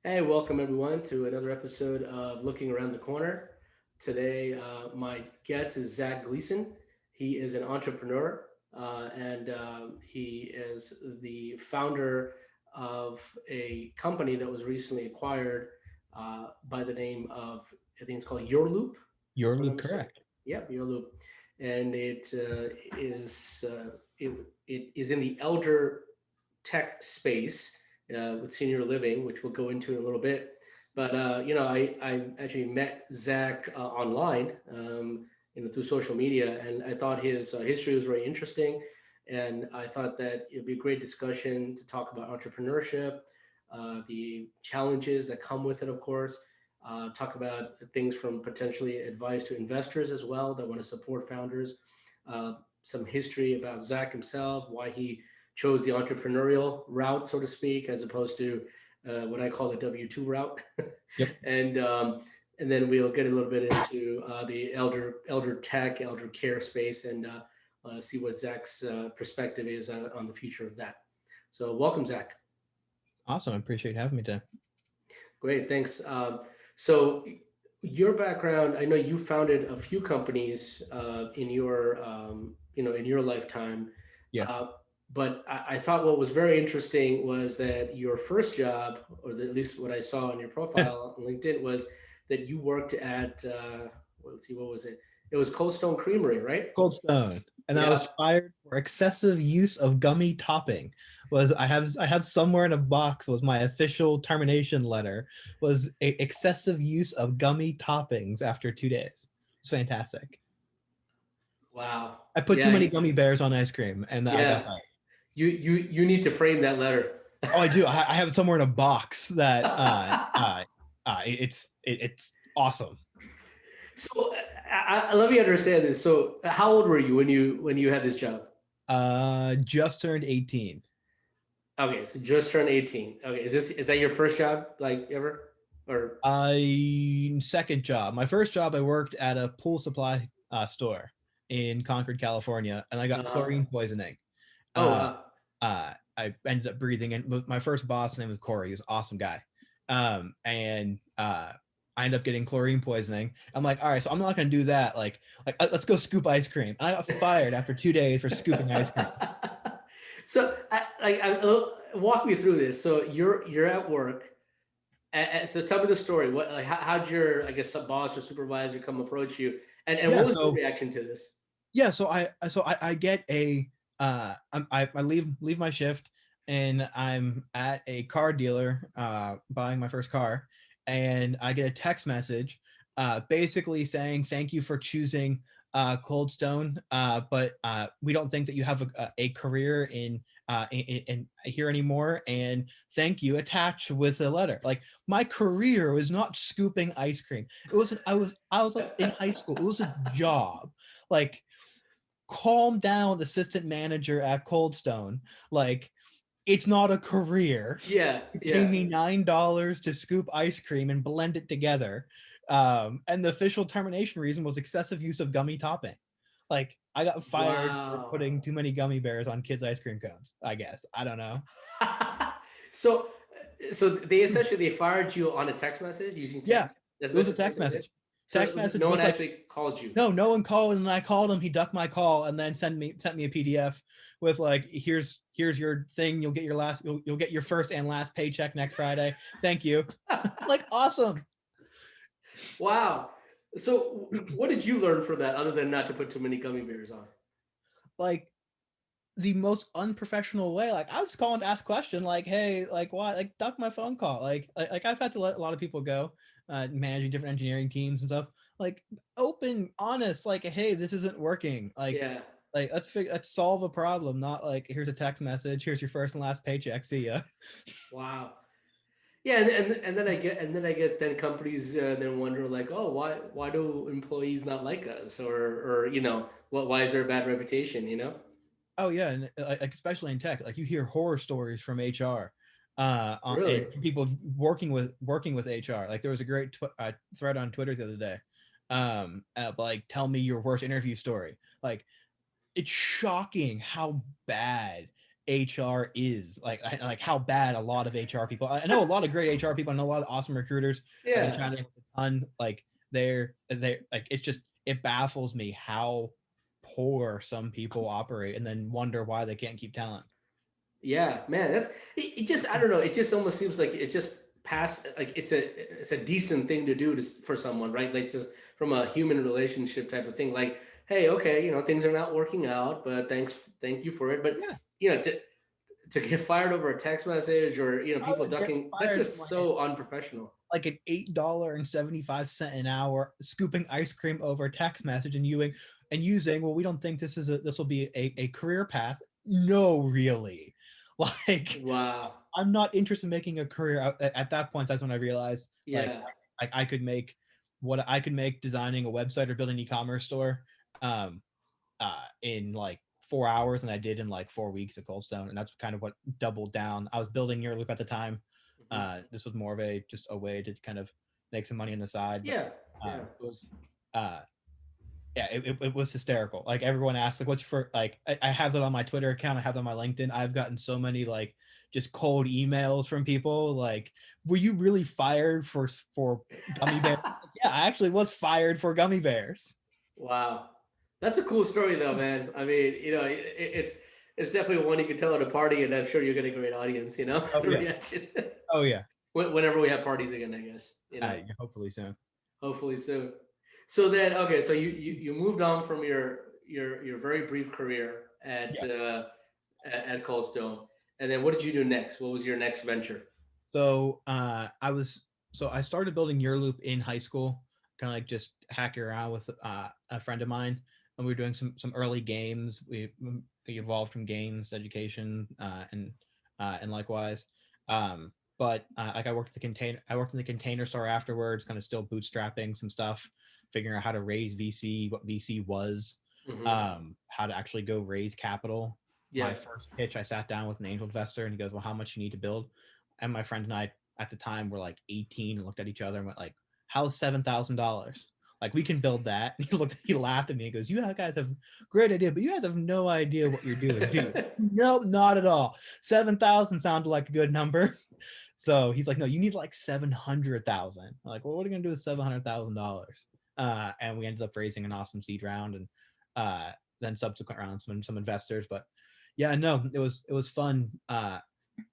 Hey, welcome everyone to another episode of Looking Around the Corner. Today, my guest is Zack Gleeson. He is an entrepreneur and he is the founder of a company that was recently acquired by the name of, I think it's called UrLoop, if I'm not UrLoop, mistaken. correct. Yep, UrLoop. And it, it is in the elder tech space with senior living, which we'll go into in a little bit. But I actually met Zach online, through social media, and I thought his history was very interesting, and I thought that it'd be a great discussion to talk about entrepreneurship, the challenges that come with it, of course. Talk about things from potentially advice to investors as well that want to support founders. Some history about Zach himself, why he chose the entrepreneurial route, so to speak, as opposed to what I call the W-2 route. Yep. and and then we'll get a little bit into the elder tech, elder care space, and see what Zach's perspective is on the future of that. So welcome, Zach. Awesome. I appreciate having me today. Great, thanks. So your background, I know you founded a few companies in your in your lifetime. Yeah. Uh, but I thought what was very interesting was that your first job, at least what I saw on your profile on LinkedIn, was that you worked at let's see, what was it? It was Cold Stone Creamery, right? Cold Stone. And I was Yeah. fired for excessive use of gummy topping. I have somewhere in a box was my official termination letter was excessive use of gummy toppings after 2 days. It's fantastic. Wow. I put too many gummy bears on ice cream and I got Yeah. fired. You need to frame that letter. Oh, I do. I have it somewhere in a box that it's awesome. So let me understand this. So how old were you when you had this job? Just turned 18. Okay, so just turned 18. Okay, is that your first job like ever? Or I second job. My first job, I worked at a pool supply store in Concord, California, and I got uh-huh. chlorine poisoning. Oh Uh, wow. I ended up breathing in. My first boss name was Corey. He was an awesome guy, and I ended up getting chlorine poisoning. I'm like, all right, so I'm not gonna do that. Let's go scoop ice cream. And I got fired after 2 days for scooping ice cream. So walk me through this. So you're at work. So tell me the story. What like how'd your, I guess, boss or supervisor come approach you, and Yeah, what was their so reaction to this? yeah, so I get a I leave my shift and I'm at a car dealer buying my first car, and I get a text message basically saying thank you for choosing Cold Stone, but we don't think that you have a career in here anymore, and thank you attached with a letter. Like, my career was not scooping ice cream. It wasn't. I was like in high school. It was a job. Like, calm down, assistant manager at Cold Stone. Like, it's not a career. Yeah, You pay yeah. me $9 to scoop ice cream and blend it together. And the official termination reason was excessive use of gummy topping. Like, I got fired for Wow. putting too many gummy bears on kids' ice cream cones. I guess, I don't know. so so they essentially they fired you on a text message using Yeah, text. That's it was a basically what text they did. message. Text So message no one with like, actually called you. no one called, and I called him. He ducked my call and then sent me a PDF with like, here's your thing. You'll get your first and last paycheck next Friday. Thank you. Like, awesome. Wow. So what did you learn from that other than not to put too many gummy bears on? Like, the most unprofessional way. Like, I was calling to ask a question, like, hey, like, why, like, duck my phone call. Like I've had to let a lot of people go, managing different engineering teams and stuff. Like, open, honest, like, hey, this isn't working. Yeah. Let's solve a problem, not like, here's a text message, here's your first and last paycheck, see ya. Wow. Yeah, and then I guess then companies then wonder like, oh, why do employees not like us, or what, why is there a bad reputation? Oh yeah, and like, especially in tech, like, you hear horror stories from HR, Really? and people working with HR. Like, there was a great thread on Twitter the other day, like, tell me your worst interview story. Like, it's shocking how bad HR is, like how bad a lot of HR people. I know a lot of great HR people. I know a lot of awesome recruiters. I've been Yeah. chatting with a ton. Like they like it's just it baffles me how poor some people operate, and then wonder why they can't keep talent. Yeah, man, it just I don't know. It just almost seems like it just past like it's a decent thing to do for someone, right? Like just from a human relationship type of thing. Like, hey, okay, things are not working out, but thank you for it. But Yeah. to get fired over a text message or Oh, people get ducking, that's fired from just so unprofessional. like an $8.75 an hour scooping ice cream over a text message and using, well, we don't think this will be a career path. No, really. Like, Wow. I'm not interested in making a career at that point. That's when I realized like Yeah. I could make what I could make designing a website or building an e-commerce store um in like 4 hours, and I did in like 4 weeks at Coldstone, and that's kind of what doubled down. I was building UrLoop at the time. Mhm. This was more of just a way to kind of make some money on the side, but Yeah. Yeah. it was uh yeah, it was hysterical. Like everyone asked, like, what's your first, like, I have that on my Twitter account. I have that on my LinkedIn. I've gotten so many like just cold emails from people like, were you really fired for gummy bears? Like, yeah, I actually was fired for gummy bears. Wow, that's a cool story though, man. I mean, it's definitely one you can tell at a party, and I'm sure you'll get a great audience. Oh yeah. Reaction. Oh yeah. Whenever we have parties again, I guess. Hopefully soon. Hopefully soon. So then, okay, so you moved on from your very brief career Yeah. at Coldstone, and then what did you do next? What was your next venture? So I started building UrLoop in high school, kind of like just hacking around with a friend of mine, and we were doing some early games. We evolved from games education and likewise. But like I worked in the container store afterwards, kind of still bootstrapping some stuff, figuring out how to raise VC, what VC was, Hmm. how to actually go raise capital. My Yeah. first pitch, I sat down with an angel investor, and he goes, "Well, how much you need to build?" And my friend and I at the time were like 18 and looked at each other and went like, "How's $7,000? Like we can build that." And he laughed at me and goes, "You guys have great idea, but you guys have no idea what you're doing, dude." Nope, not at all. 7,000 sounded like a good number. So he's like, "No, you need like 700,000." I'm like, "Well, what are you gonna do with $700,000?" And we ended up raising an awesome seed round, and then subsequent rounds, some investors. But yeah, no, it was fun.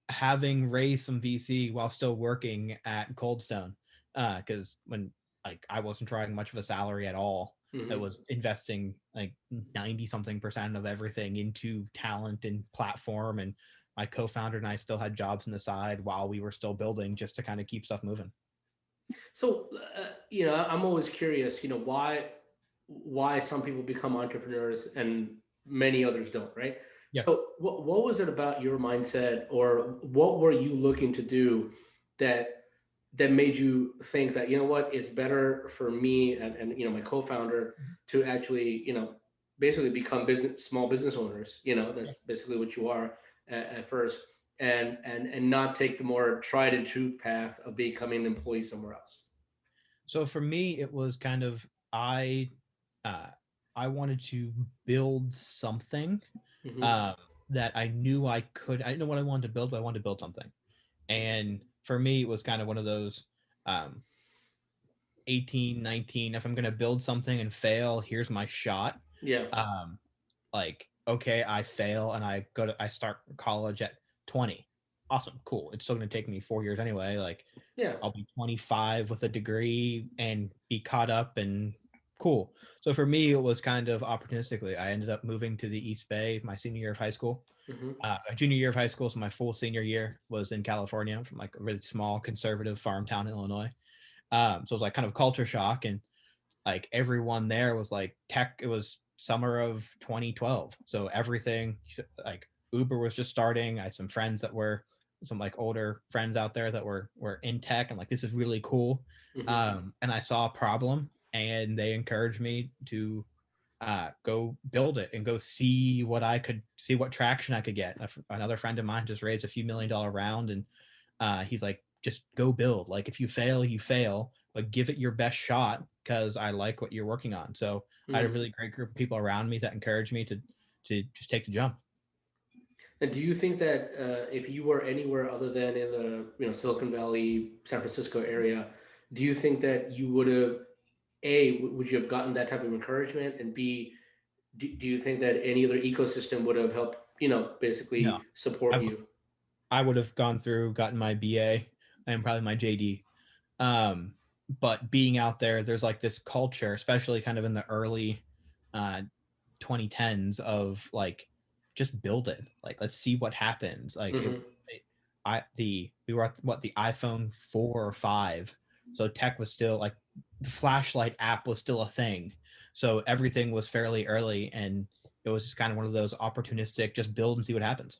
Having raised some VC while still working at Coldstone, because when like I wasn't trying much of a salary at all, I Hmm. was investing like 90 something percent of everything into talent and platform, and my co-founder and I still had jobs on the side while we were still building just to kind of keep stuff moving. So, I'm always curious, why some people become entrepreneurs and many others don't, right? Yeah. So, what was it about your mindset, or what were you looking to do that made you think that, it's better for me and my co-founder to actually, basically become small business owners. That's basically what you are at first, and not take the more tried and true path of becoming an employee somewhere else. So for me, it was kind of uh, I wanted to build something Hmm. um, that I knew I could. I didn't know what I wanted to build, but I wanted to build something. And for me, it was kind of one of those um, 18, 19. If I'm going to build something and fail, here's my shot. Yeah. Um, like, okay, I fail and I start college at 20. Awesome, cool. It's still going to take me 4 years anyway. Like, Yeah. I'll be 25 with a degree and be caught up and cool. So for me, it was kind of opportunistically. I ended up moving to the East Bay my senior year of high school. Hmm. My junior year of high school, so my full senior year was in California from like a really small conservative farm town in Illinois. So it was like kind of culture shock, and like everyone there was like tech. It was summer of 2012, so everything like Uber was just starting. I had some friends that were some like older friends out there that were in tech, and like this is really cool. Hmm. And I saw a problem, and they encouraged me to go build it and go see what traction I could get. Another friend of mine just raised a few $1 million round, and he's like, just go build. Like if you fail, you fail, but give it your best shot because I like what you're working on. So I had a Hmm. really great group of people around me that encouraged me to just take the jump. And do you think that if you were anywhere other than in the Silicon Valley, San Francisco area, do you think that you would have would you have gotten that type of encouragement, and B, do you think that any other ecosystem would have helped No, basically support I, you? I would have gone through, gotten my BA and probably my JD. Um, but being out there, there's like this culture, especially kind of in the early uh, 2010s of like, just build it. Like, let's see what happens. Like Hmm. we were at what, the iPhone 4 or 5. So tech was still like, the flashlight app was still a thing. So everything was fairly early, and it was just kind of one of those opportunistic, just build and see what happens.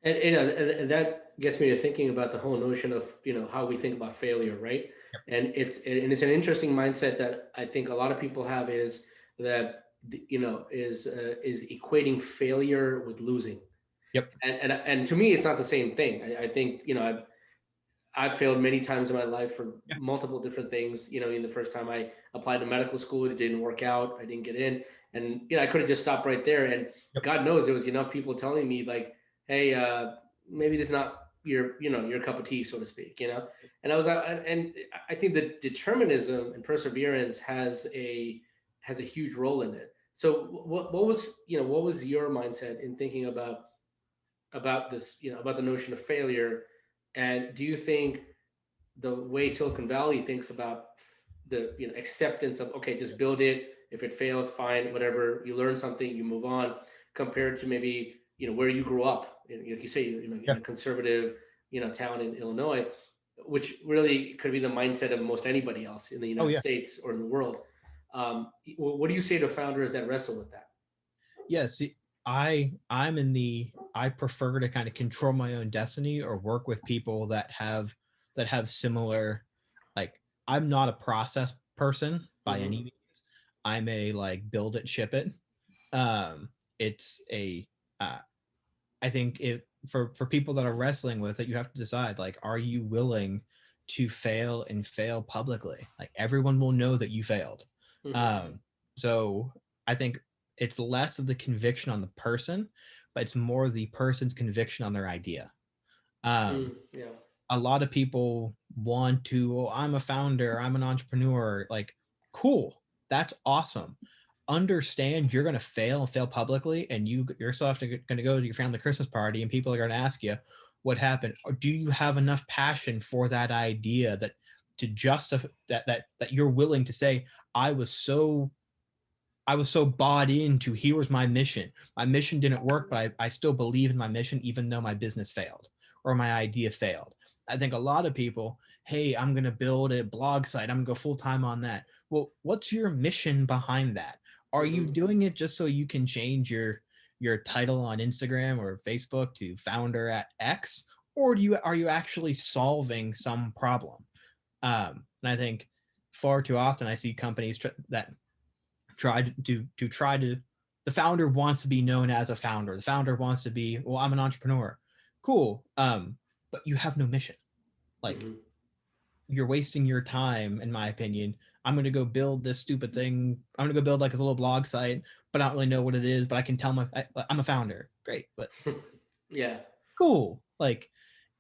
And and that gets me to thinking about the whole notion of how we think about failure, right? And it's an interesting mindset that I think a lot of people have, is that is equating failure with losing. Yep. And to me, it's not the same thing. I think I've failed many times in my life for Yeah. multiple different things. In the first time I applied to medical school, it didn't work out. I didn't get in, and I could have just stopped right there. And Yep. God knows there was enough people telling me like, "Hey, maybe this is not your cup of tea, so to speak." And I was out, and I think that determinism and perseverance has a huge role in it. So what was what was your mindset in thinking about this, about the notion of failure? And do you think the way Silicon Valley thinks about the acceptance of, okay, just build it. If it fails, fine, whatever. You learn something, you move on. Compared to maybe where you grew up, like you say, in Yeah. a conservative town in Illinois, which really could be the mindset of most anybody else in the Oh United yeah. States or in the world. What do you say to founders that wrestle with that? Yeah. See, I'm in the, I prefer to kind of control my own destiny or work with people that have similar, like, I'm not a process person by any Mm-hmm. means. I'm a like, build it, ship it. Um, it's a uh, I think it, for people that are wrestling with it, you have to decide, like, are you willing to fail and fail publicly? Like, everyone will know that you failed. Mm-hmm. Um, so I think it's less of the conviction on the person, but it's more the person's conviction on their idea. Um, Yeah. a lot of people want to, oh, I'm a founder, I'm an entrepreneur. Like, cool, that's awesome. Understand you're going to fail and fail publicly, and you're still going to go to your family Christmas party, and people are going to ask you what happened. Or do you have enough passion for that idea that to justify that you're willing to say, I was so I was so bought into, here was my mission. My mission didn't work, but I still believe in my mission, even though my business failed or my idea failed. I think a lot of people, hey, I'm going to build a blog site. I'm going to go full time on that. Well, what's your mission behind that? Are you Mm-hmm. doing it just so you can change your title on Instagram or Facebook to founder at X? Or are you actually solving some problem? And I think far too often I see companies that try to, the founder wants to be known as a founder, the founder wants to be, well, I'm an entrepreneur, cool, but you have no mission. Like, Mm-hmm. you're wasting your time, in my opinion. I'm going to go build this stupid thing, I'm going to go build like a little blog site, but I don't really know what it is, but I can tell I'm a founder, great, but Yeah. cool. Like,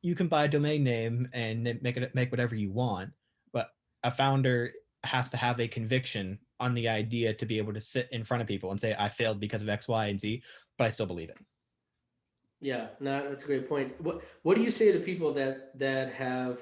you can buy a domain name and make whatever you want, but a founder has to have a conviction on the idea to be able to sit in front of people and say, I failed because of X, Y, and Z, but I still believe it. Yeah, no, that's a great point. What do you say to people that have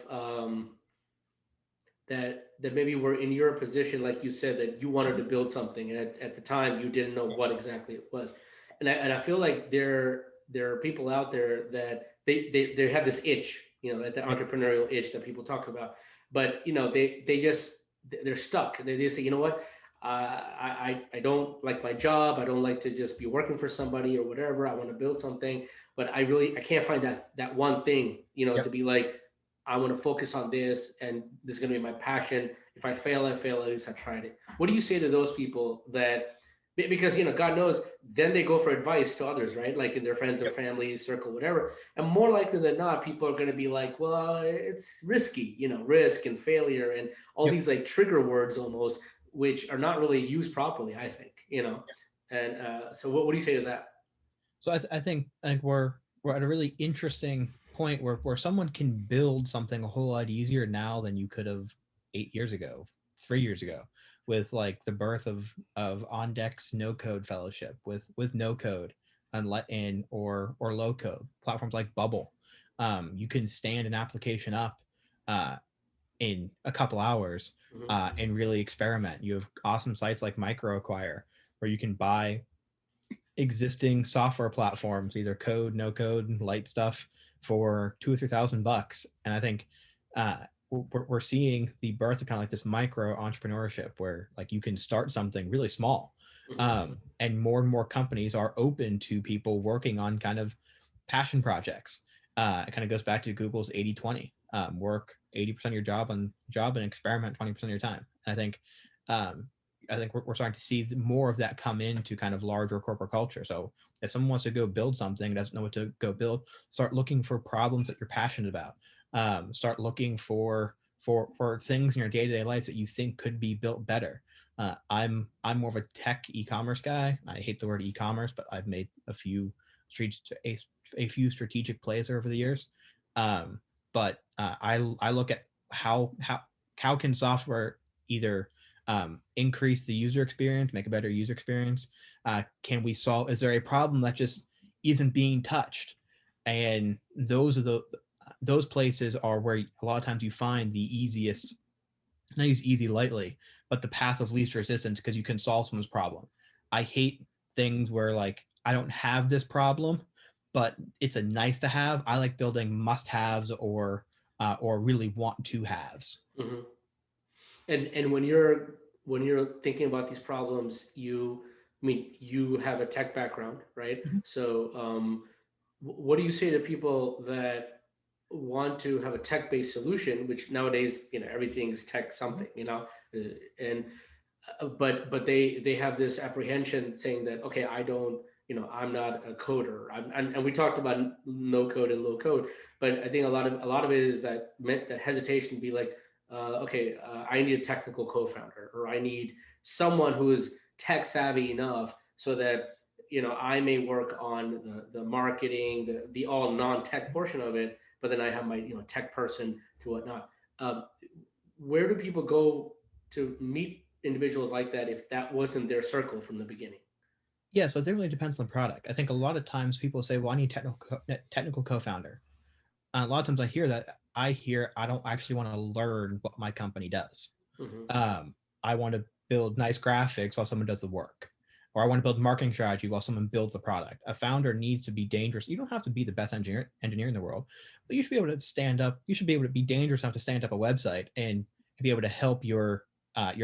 that maybe were in your position, like you said, that you wanted to build something, and at the time you didn't know what exactly it was, and I feel like there are people out there that they have this itch, that the Yep. entrepreneurial itch that people talk about, but they just they're stuck. They say, you know what, I don't like my job. I don't like to just be working for somebody or whatever. I want to build something, but I can't find that one thing, to Yep. be like, I want to focus on this, and this is going to be my passion. If I fail, I fail. At least I tried it. What do you say to those people that, because God knows, then they go for advice to others, right? Like in their friends or Yep. family circle, whatever. And more likely than not, people are going to be like, well, it's risky, risk and failure and all Yep. these like trigger words almost, which are not really used properly, I think. And so what do you say to that? So I think we're at a really interesting point where someone can build something a whole lot easier now than you could have 8 years ago, 3 years ago, with like the birth of OnDeck's no code fellowship with no code and let in or low code platforms like Bubble. You can stand an application up uh, in a couple hours Mhm. and really experiment. You have awesome sites like MicroAcquire where you can buy existing software platforms, either code, no code, light stuff, for 2 or 3 thousand bucks. And I think we're seeing the birth of kind of like this micro entrepreneurship where like you can start something really small. Mhm. And more companies are open to people working on kind of passion projects. It kind of goes back to Google's 80/20. Work 80% of your job and experiment 20% of your time. And um, I think we're starting to see more of that come into kind of larger corporate culture. So if someone wants to go build something, doesn't know what to go build, start looking for problems that you're passionate about. Start looking for things in your day-to-day life that you think could be built better. I'm more of a tech e-commerce guy. I hate the word e-commerce, but I've made a few strategic plays over the years. But I look at how can software either increase the user experience, make a better user experience? Can we solve? Is there a problem that just isn't being touched? And those places are where a lot of times you find the easiest. And I use easy lightly, but the path of least resistance because you can solve someone's problem. I hate things where like I don't have this problem, but it's a nice to have. I like building must haves or really want to haves. Mhm. And when you're thinking about these problems, I mean, you have a tech background, right? Mhm. So, what do you say to people that want to have a tech-based solution, which nowadays, everything's tech something, and but they have this apprehension saying that, okay, I don't, I'm not a coder. And we talked about no code and low code, but I think a lot of it is that hesitation to be like, okay, I need a technical co-founder, or I need someone who is tech savvy enough so that, I may work on the marketing, the all non-tech portion of it, but then I have my, tech person to whatnot. Um, where do people go to meet individuals like that if that wasn't their circle from the beginning? Yeah, so it really depends on the product. I think a lot of times people say, "Well, I need technical co-founder." A lot of times I hear I don't actually want to learn what my company does. Hmm. I want to build nice graphics while someone does the work, or I want to build marketing strategy while someone builds the product. A founder needs to be dangerous. You don't have to be the best engineer in the world, but you should be able to stand up. You should be able to be dangerous enough to stand up a website and be able to help your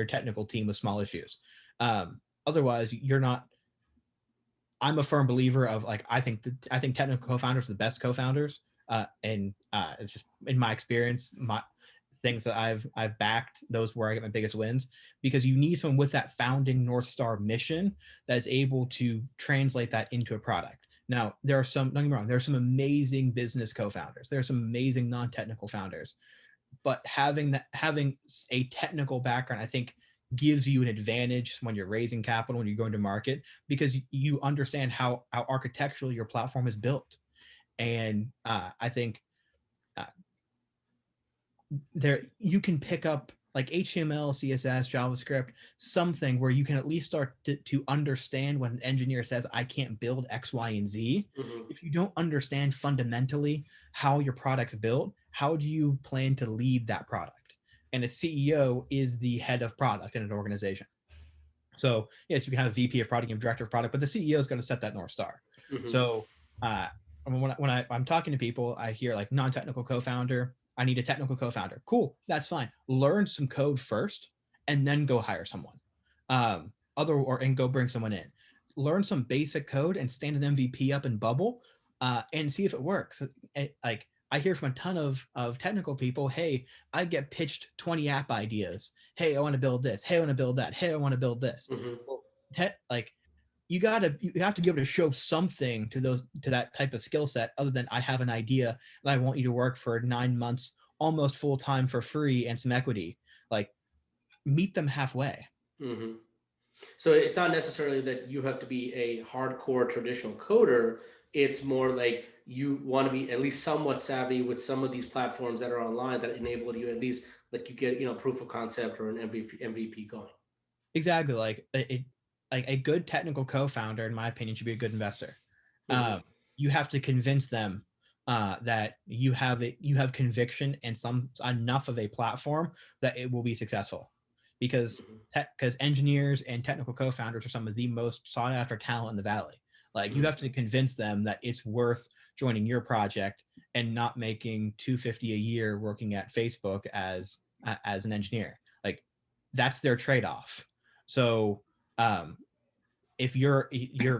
technical team with small issues. Otherwise, you're not. I'm a firm believer of like I think technical co-founders are the best co-founders, and it's just in my experience, my things that I've backed, those where I get my biggest wins, because you need someone with that founding North Star mission that is able to translate that into a product. Now, there are some, don't get me wrong, there are some amazing business co-founders. There are some amazing non-technical founders, but having a technical background, I think, gives you an advantage when you're raising capital, when you're going to market, because you understand how architecturally your platform is built. And I think uh, there you can pick up like HTML, CSS, JavaScript, something where you can at least start to understand when an engineer says, I can't build X, Y, and Z. Hmm. If you don't understand fundamentally how your product's built, how do you plan to lead that product? And a CEO is the head of product in an organization. So yes, you can have a VP of product and director of product, but the CEO is going to set that North Star. Hmm. So uh, I'm talking to people, I hear like non-technical co-founder. I need a technical co-founder. Cool, that's fine. Learn some code first, and then go hire someone. And go bring someone in. Learn some basic code and stand an MVP up in Bubble, and see if it works. Like I hear from a ton of technical people, hey, I get pitched 20 app ideas. Hey, I want to build this. Hey, I want to build that. Hey, I want to build this. Hmm. Well, like you have to be able to show something to that type of skill set other than I have an idea and I want you to work for 9 months almost full time for free and some equity. Like meet them halfway. Hmm. So it's not necessarily that you have to be a hardcore traditional coder. It's more like you want to be at least somewhat savvy with some of these platforms that are online that enable you at least like you get, proof of concept or an MVP going. Exactly. Like a good technical co-founder, in my opinion, should be a good investor. Mm-hmm. Um, you have to convince them that you have conviction and some enough of a platform that it will be successful, because Mm-hmm. engineers and technical co-founders are some of the most sought after talent in the valley. Like, you Mm-hmm. have to convince them that it's worth joining your project and not making 250 a year working at Facebook as an engineer. Like, that's their trade-off. So if you're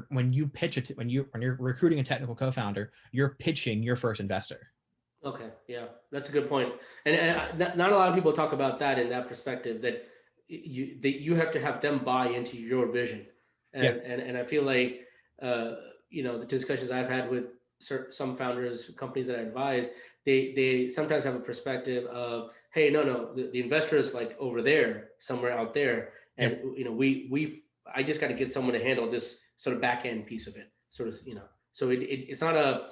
when you pitch it when you're recruiting a technical co-founder, you're pitching your first investor. Okay, yeah, that's a good point. Not a lot of people talk about that in that perspective that you have to have them buy into your vision, Yeah, and I feel like uh, the discussions I've had with some founders, companies that I advise, they sometimes have a perspective of, hey, no, the investor is like over there, somewhere out there, yeah. and we I just got to get someone to handle this sort of back end piece of it, sort of. So it's not a,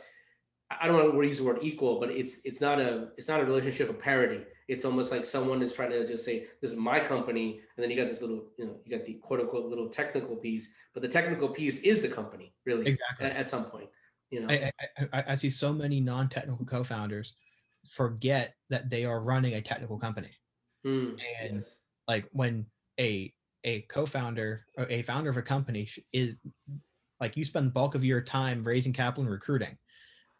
I don't want to use the word equal, but it's not a relationship of parity. It's almost like someone is trying to just say, this is my company, and then you got this little, you got the quote unquote little technical piece, but the technical piece is the company, really, Exactly. at some point, you know. I see so many non-technical co-founders forget that they are running a technical company. And Yes. like, when a co-founder or a founder of a company is like, you spend the bulk of your time raising capital and recruiting,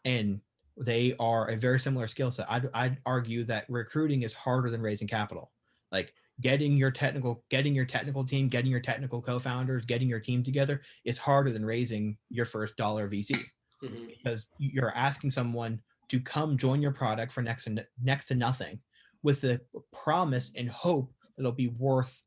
and they are a very similar skill set. I'd argue that recruiting is harder than raising capital. Like, getting your technical team, getting your technical co-founders, getting your team together is harder than raising your first dollar VC, Hmm. because you're asking someone to come join your product for next to nothing, with the promise and hope that it'll be worth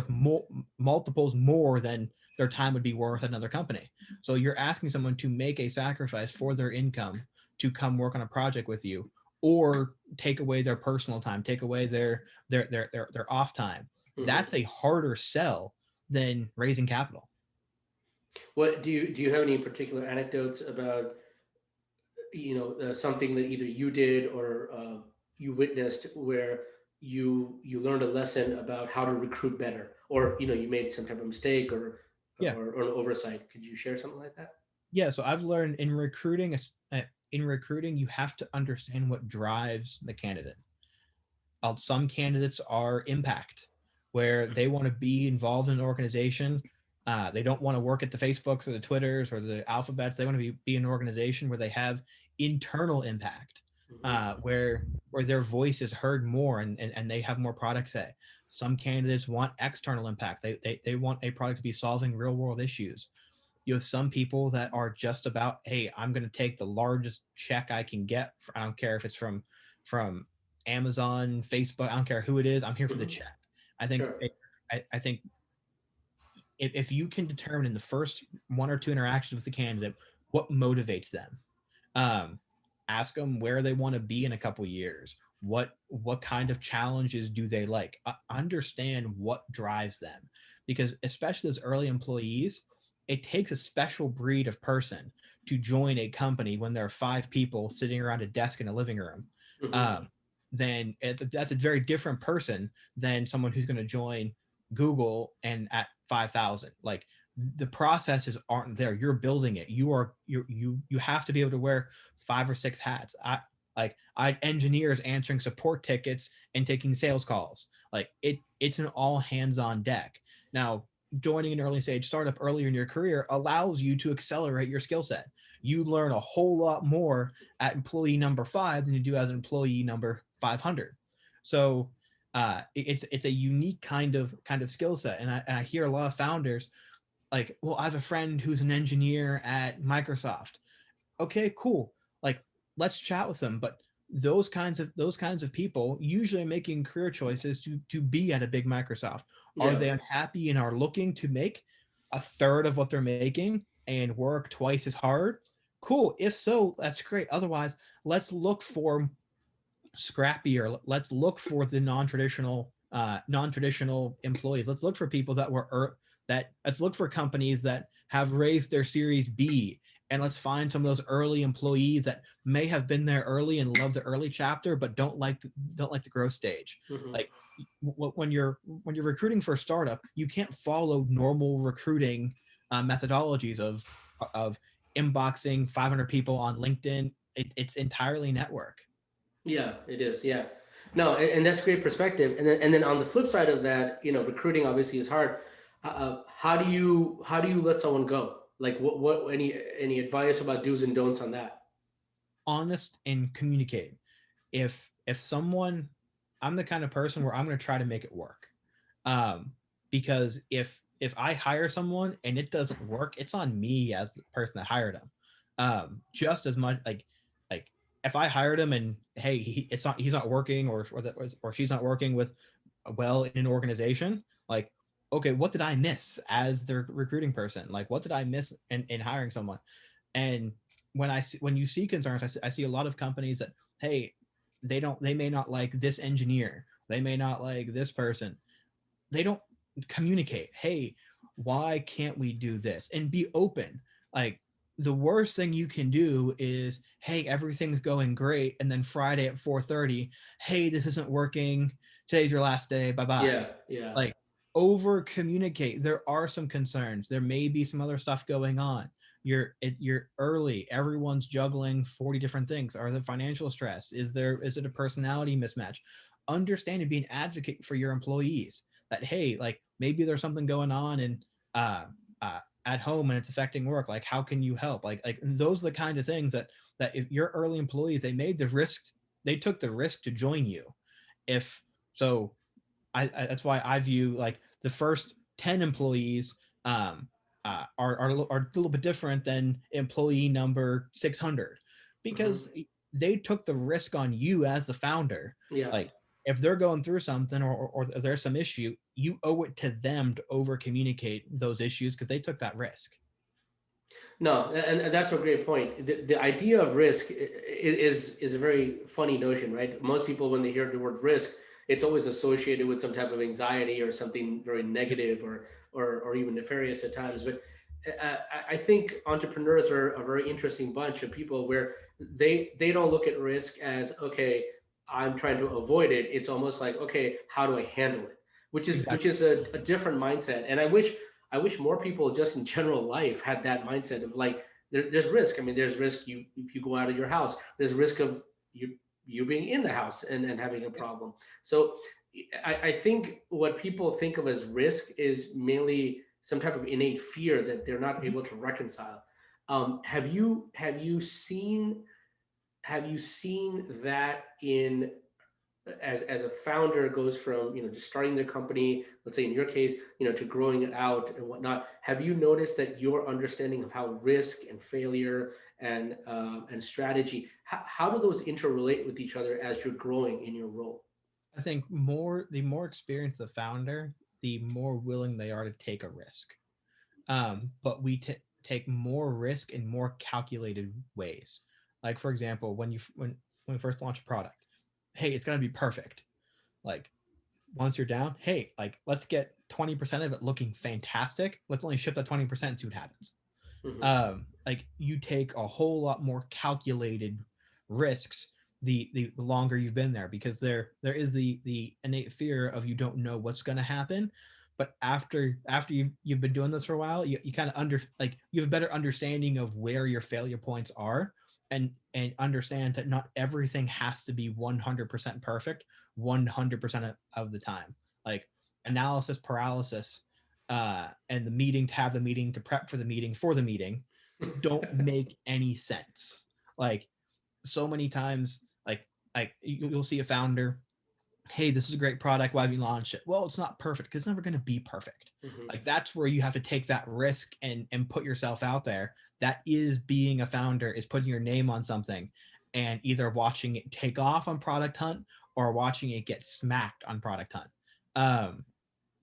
more, multiples more than their time would be worth at another company. So you're asking someone to make a sacrifice for their income to come work on a project with you, or take away their personal time, take away their off time. Hmm. That's a harder sell than raising capital. What do you have any particular anecdotes about, something that either you did or you witnessed where you learned a lesson about how to recruit better, or you made some type of mistake or Yeah. or an oversight? Could you share something like that? Yeah, so I've learned in recruiting, you have to understand what drives the candidate. Some candidates are impact, where they want to be involved in an organization. They don't want to work at the Facebooks or the Twitters or the Alphabets. They want to be in an organization where they have internal impact, Hmm. where their voice is heard more, and they have more product say. Some candidates want external impact. They want a product to be solving real world issues. You have some people that are just about, hey, I'm going to take the largest check I can get. I don't care if it's from Amazon, Facebook. I don't care who it is. I'm here for the Hmm. check. I think Sure. I think if you can determine in the first one or two interactions with the candidate what motivates them, um, ask them where they want to be in a couple years. What kind of challenges do they like? Understand what drives them, because especially as early employees, it takes a special breed of person to join a company when there are five people sitting around a desk in a living room. Hmm. Um, then that's a very different person than someone who's going to join Google and at 5,000. Like, the processes aren't there. You're building it. You have to be able to wear five or six hats. I engineers answering support tickets and taking sales calls. Like, it's an all hands on deck. Now, joining an early stage startup earlier in your career allows you to accelerate your skill set. You learn a whole lot more at employee number 5 than you do as an employee number 500. So it's a unique kind of skill set, and I hear a lot of founders like, well, I have a friend who's an engineer at Microsoft. Okay, cool. Like, let's chat with them. But those kinds of people usually are making career choices to be at a big Microsoft. Are Yeah. they unhappy and are looking to make a third of what they're making and work twice as hard? Cool. If so, that's great. Otherwise, let's look for scrappier. Let's look for the non-traditional employees. Let's look for people let's look for companies that have raised their Series B, and let's find some of those early employees that may have been there early and love the early chapter, but don't like the growth stage. Hmm. Like when you're recruiting for a startup, you can't follow normal recruiting methodologies of inboxing 500 people on LinkedIn. It's entirely network. Yeah, it is. Yeah. No, and that's great perspective. And then on the flip side of that, recruiting obviously is hard. How do you let someone go? Like what any advice about do's and don'ts on that? Honest and communicate. If someone, I'm the kind of person where I'm going to try to make it work. um because if I hire someone and it doesn't work, it's on me as the person that hired him. Just as much like if I hired him and hey, he's not working, or she's not working with well in an organization, like, okay, what did I miss as their recruiting person? Like, what did I miss in hiring someone? And when you see concerns, I see a lot of companies that, hey, they may not like this engineer, they may not like this person, they don't communicate, hey, why can't we do this, and be open. Like, the worst thing you can do is, hey, everything's going great, and then Friday at 4:30, hey, this isn't working, today's your last day, bye bye. Yeah, yeah. Like, over communicate. There are some concerns, there may be some other stuff going on. You're early, everyone's juggling 40 different things. Are there financial stress, is it a personality mismatch? Understand and be an advocate for your employees, that hey, like, maybe there's something going on and uh at home and it's affecting work, like how can you help? Like those are the kind of things that if your early employees, they took the risk to join you. If so, I that's why I view, like, the first 10 employees are a little bit different than employee number 600, Hmm. because they took the risk on you as the founder. Yeah. Like, if they're going through something, or there's some issue, you owe it to them to over communicate those issues because they took that risk. No, and that's a great point. The idea of risk is a very funny notion, right? Most people, when they hear the word risk, it's always associated with some type of anxiety or something very negative, or even nefarious at times. But I think entrepreneurs are a very interesting bunch of people where they don't look at risk as, okay, I'm trying to avoid it. It's almost like, okay, how do I handle it? Which Exactly. is a different mindset. And I wish more people just in general life had that mindset of like, there's risk. I mean, there's risk if you go out of your house. There's risk of you being in the house and having a problem. So I think what people think of as risk is mainly some type of innate fear that they're not able to reconcile. Have you seen that in as a founder goes from just starting the company, let's say in your case, to growing it out and whatnot? Have you noticed that your understanding of how risk and failure and strategy, how do those interrelate with each other as you're growing in your role? I think the more experienced the founder, the more willing they are to take a risk. But take more risk in more calculated ways. Like, for example, when we first launch a product, hey, it's gonna be perfect. Like, once you're down, hey, like, let's get 20% of it looking fantastic. Let's only ship that 20% and see what happens. Hmm. Like, you take a whole lot more calculated risks the longer you've been there, because there is the innate fear of you don't know what's going to happen. But after you've been doing this for a while, you kind of you have a better understanding of where your failure points are, and understand that not everything has to be 100% perfect 100% of the time. Like, analysis paralysis, and the meeting to have the meeting to prep for the meeting don't make any sense. Like, so many times, you'll see a founder, hey, this is a great product, why have you launched it? Well, it's not perfect because it's never going to be perfect. Hmm. Like, that's where you have to take that risk and put yourself out there. That is being a founder, is putting your name on something and either watching it take off on Product Hunt or watching it get smacked on Product Hunt. um,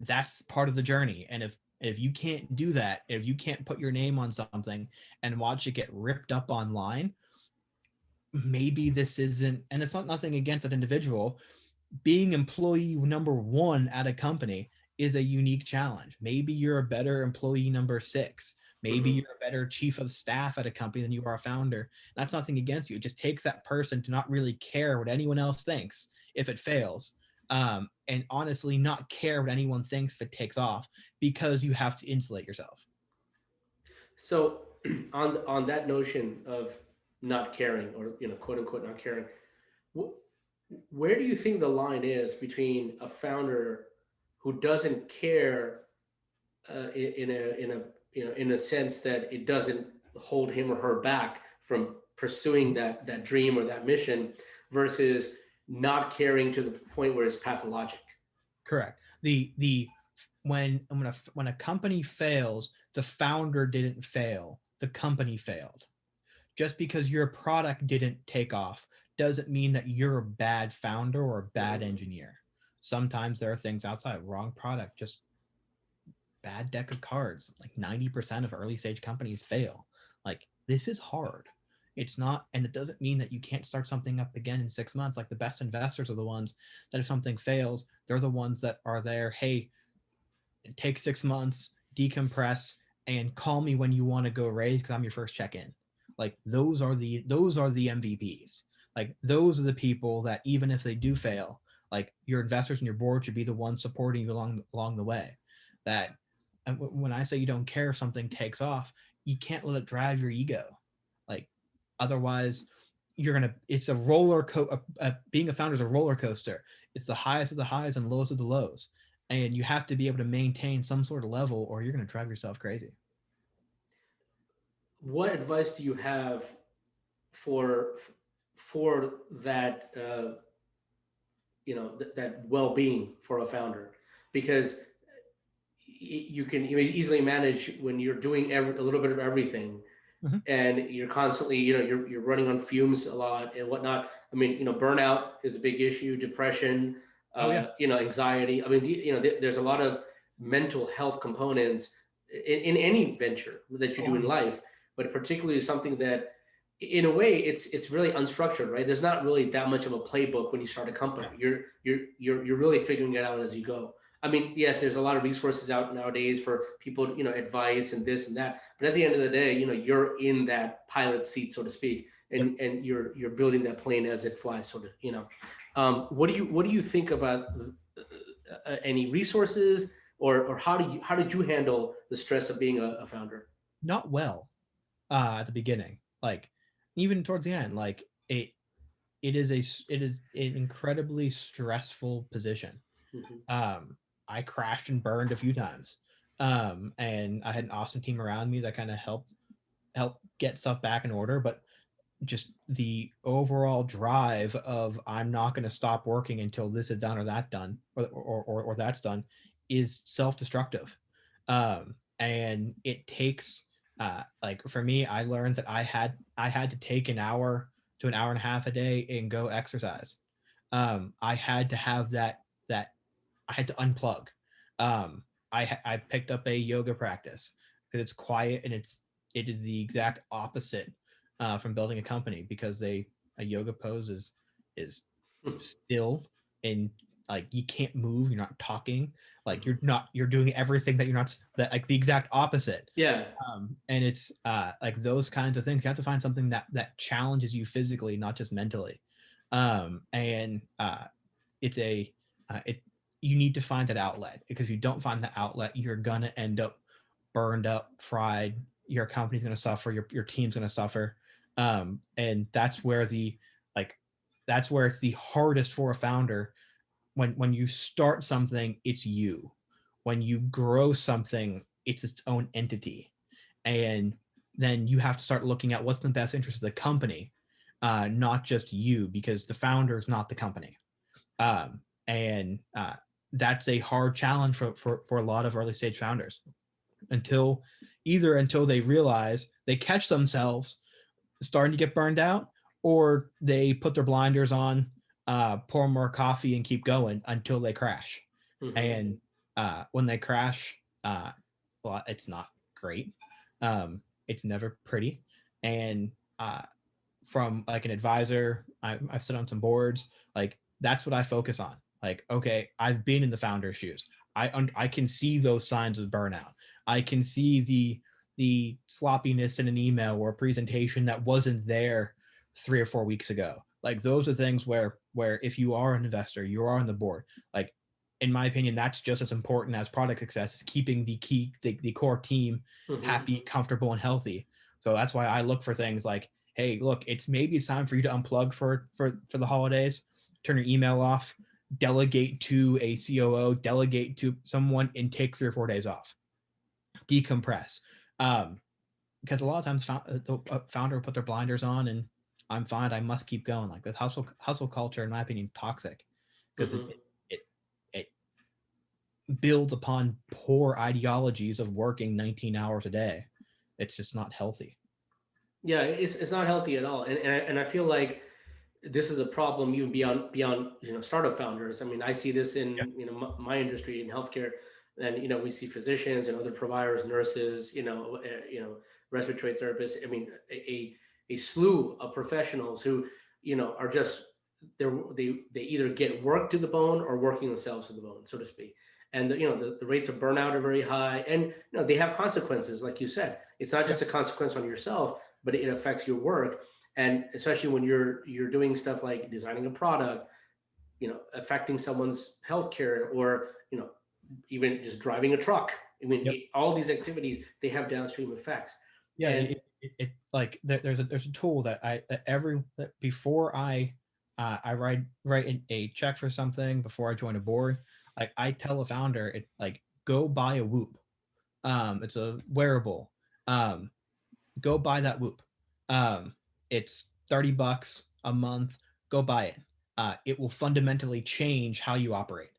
that's part of the journey. And if you can't do that, if you can't put your name on something and watch it get ripped up online, maybe this isn't, and it's not nothing against that individual, being employee number one at a company is a unique challenge. Maybe you're a better employee number 6. Maybe Mhm. you're a better chief of staff at a company than you are a founder. That's nothing against you. It just takes that person to not really care what anyone else thinks if it fails. And honestly, not care what anyone thinks if it takes off, because you have to insulate yourself. So on that notion of not caring, or quote unquote not caring, wh- where do you think the line is between a founder who doesn't care, in a sense that it doesn't hold him or her back from pursuing that dream or that mission, versus not caring to the point where it's pathologic? Correct. The when a company fails, the founder didn't fail. The company failed. Just because your product didn't take off doesn't mean that you're a bad founder or a bad Mhm. engineer. Sometimes there are things outside, wrong product, just bad deck of cards. Like 90% of early stage companies fail. Like, this is hard. It's not, and it doesn't mean that you can't start something up again in 6 months. Like, the best investors are the ones that if something fails, they're the ones that are there. Hey, it takes 6 months, decompress, and call me when you want to go raise because I'm your first check-in. Like, those are the MVPs. Like, those are the people that even if they do fail, like, your investors and your board should be the ones supporting you along the way. That, and when I say you don't care if something takes off, you can't let it drive your ego. Like, otherwise you're gonna, it's a being a founder is a roller coaster. It's the highest of the highs and lows of the lows, and you have to be able to maintain some sort of level or you're going to drive yourself crazy. What advice do you have for for that, that well-being for a founder? Because you can easily manage when you're doing a little bit of everything, Mm-hmm. and you're constantly, you're running on fumes a lot and whatnot. I mean, burnout is a big issue, depression, Oh yeah. anxiety. I mean, there's a lot of mental health components in any venture that you do in Oh, life, but particularly something that, in a way, it's really unstructured, right? There's not really that much of a playbook when you start a company. You're really figuring it out as you go. I mean, yes, there's a lot of resources out nowadays for people, advice and this and that. But at the end of the day, you're in that pilot seat, so to speak, yep. and you're building that plane as it flies, sort of. What do you think about any resources, or how did you handle the stress of being a founder? Not well at the beginning. Like, even towards the end, like, it is an incredibly stressful position. Mm-hmm. I crashed and burned a few times. And I had an awesome team around me that kind of help get stuff back in order, but just the overall drive of I'm not going to stop working until this is done or that done or that's done is self-destructive. And it takes like, for me, I learned that I had to take an hour to an hour and a half a day and go exercise. I had to have that I had to unplug. I picked up a yoga practice because it's quiet and it is the exact opposite from building a company, because a yoga pose is still, and like, you can't move, you're not talking, like, you're doing everything that you're not, that, like, the exact opposite. Yeah. And it's like, those kinds of things, you have to find something that challenges you physically, not just mentally. And it's a it you need to find that outlet, because if you don't find the outlet, you're gonna end up burned up, fried. Your company's gonna suffer. Your team's gonna suffer. And that's where it's the hardest for a founder. When you start something, it's you. When you grow something, it's its own entity, and then you have to start looking at what's the best interest of the company, not just you, because the founder is not the company. And That's a hard challenge for a lot of early stage founders, until they realize, they catch themselves starting to get burned out, or they put their blinders on, pour more coffee and keep going until they crash. Mm-hmm. And when they crash, well, it's not great. It's never pretty. And from like an advisor, I've sit on some boards. Like, that's what I focus on. Like, okay, I've been in the founder's shoes. I can see those signs of burnout. I can see the sloppiness in an email or a presentation that wasn't there 3 or 4 weeks ago. Like those are things where if you are an investor, you are on the board. Like in my opinion, that's just as important as product success is keeping the core team Hmm. happy, comfortable, and healthy. So that's why I look for things like, hey, look, it's time for you to unplug for the holidays, turn your email off, delegate to a COO, delegate to someone, and take 3 or 4 days off, decompress. Because a lot of times the founder will put their blinders on and I'm fine. I must keep going. Like this hustle culture, in my opinion, is toxic because Hmm. it it builds upon poor ideologies of working 19 hours a day. It's just not healthy. Yeah, it's not healthy at all, and I feel like this is a problem even beyond startup founders. I mean, I see this Yeah. in my industry in healthcare, and we see physicians and other providers, nurses, respiratory therapists. I mean, a slew of professionals who are just they either get worked to the bone or working themselves to the bone, so to speak. And the rates of burnout are very high, and they have consequences, like you said. It's not Yeah. just a consequence on yourself, but it affects your work, and especially when you're doing stuff like designing a product, affecting someone's healthcare, or even just driving a truck. I mean, Yep. all these activities, they have downstream effects. Yeah. And Like there's a tool that before I write a check for something before I join a board. Like I tell a founder, it like go buy a Whoop. It's a wearable. Um, go buy that Whoop. Um, it's $30 a month. Go buy it. It will fundamentally change how you operate.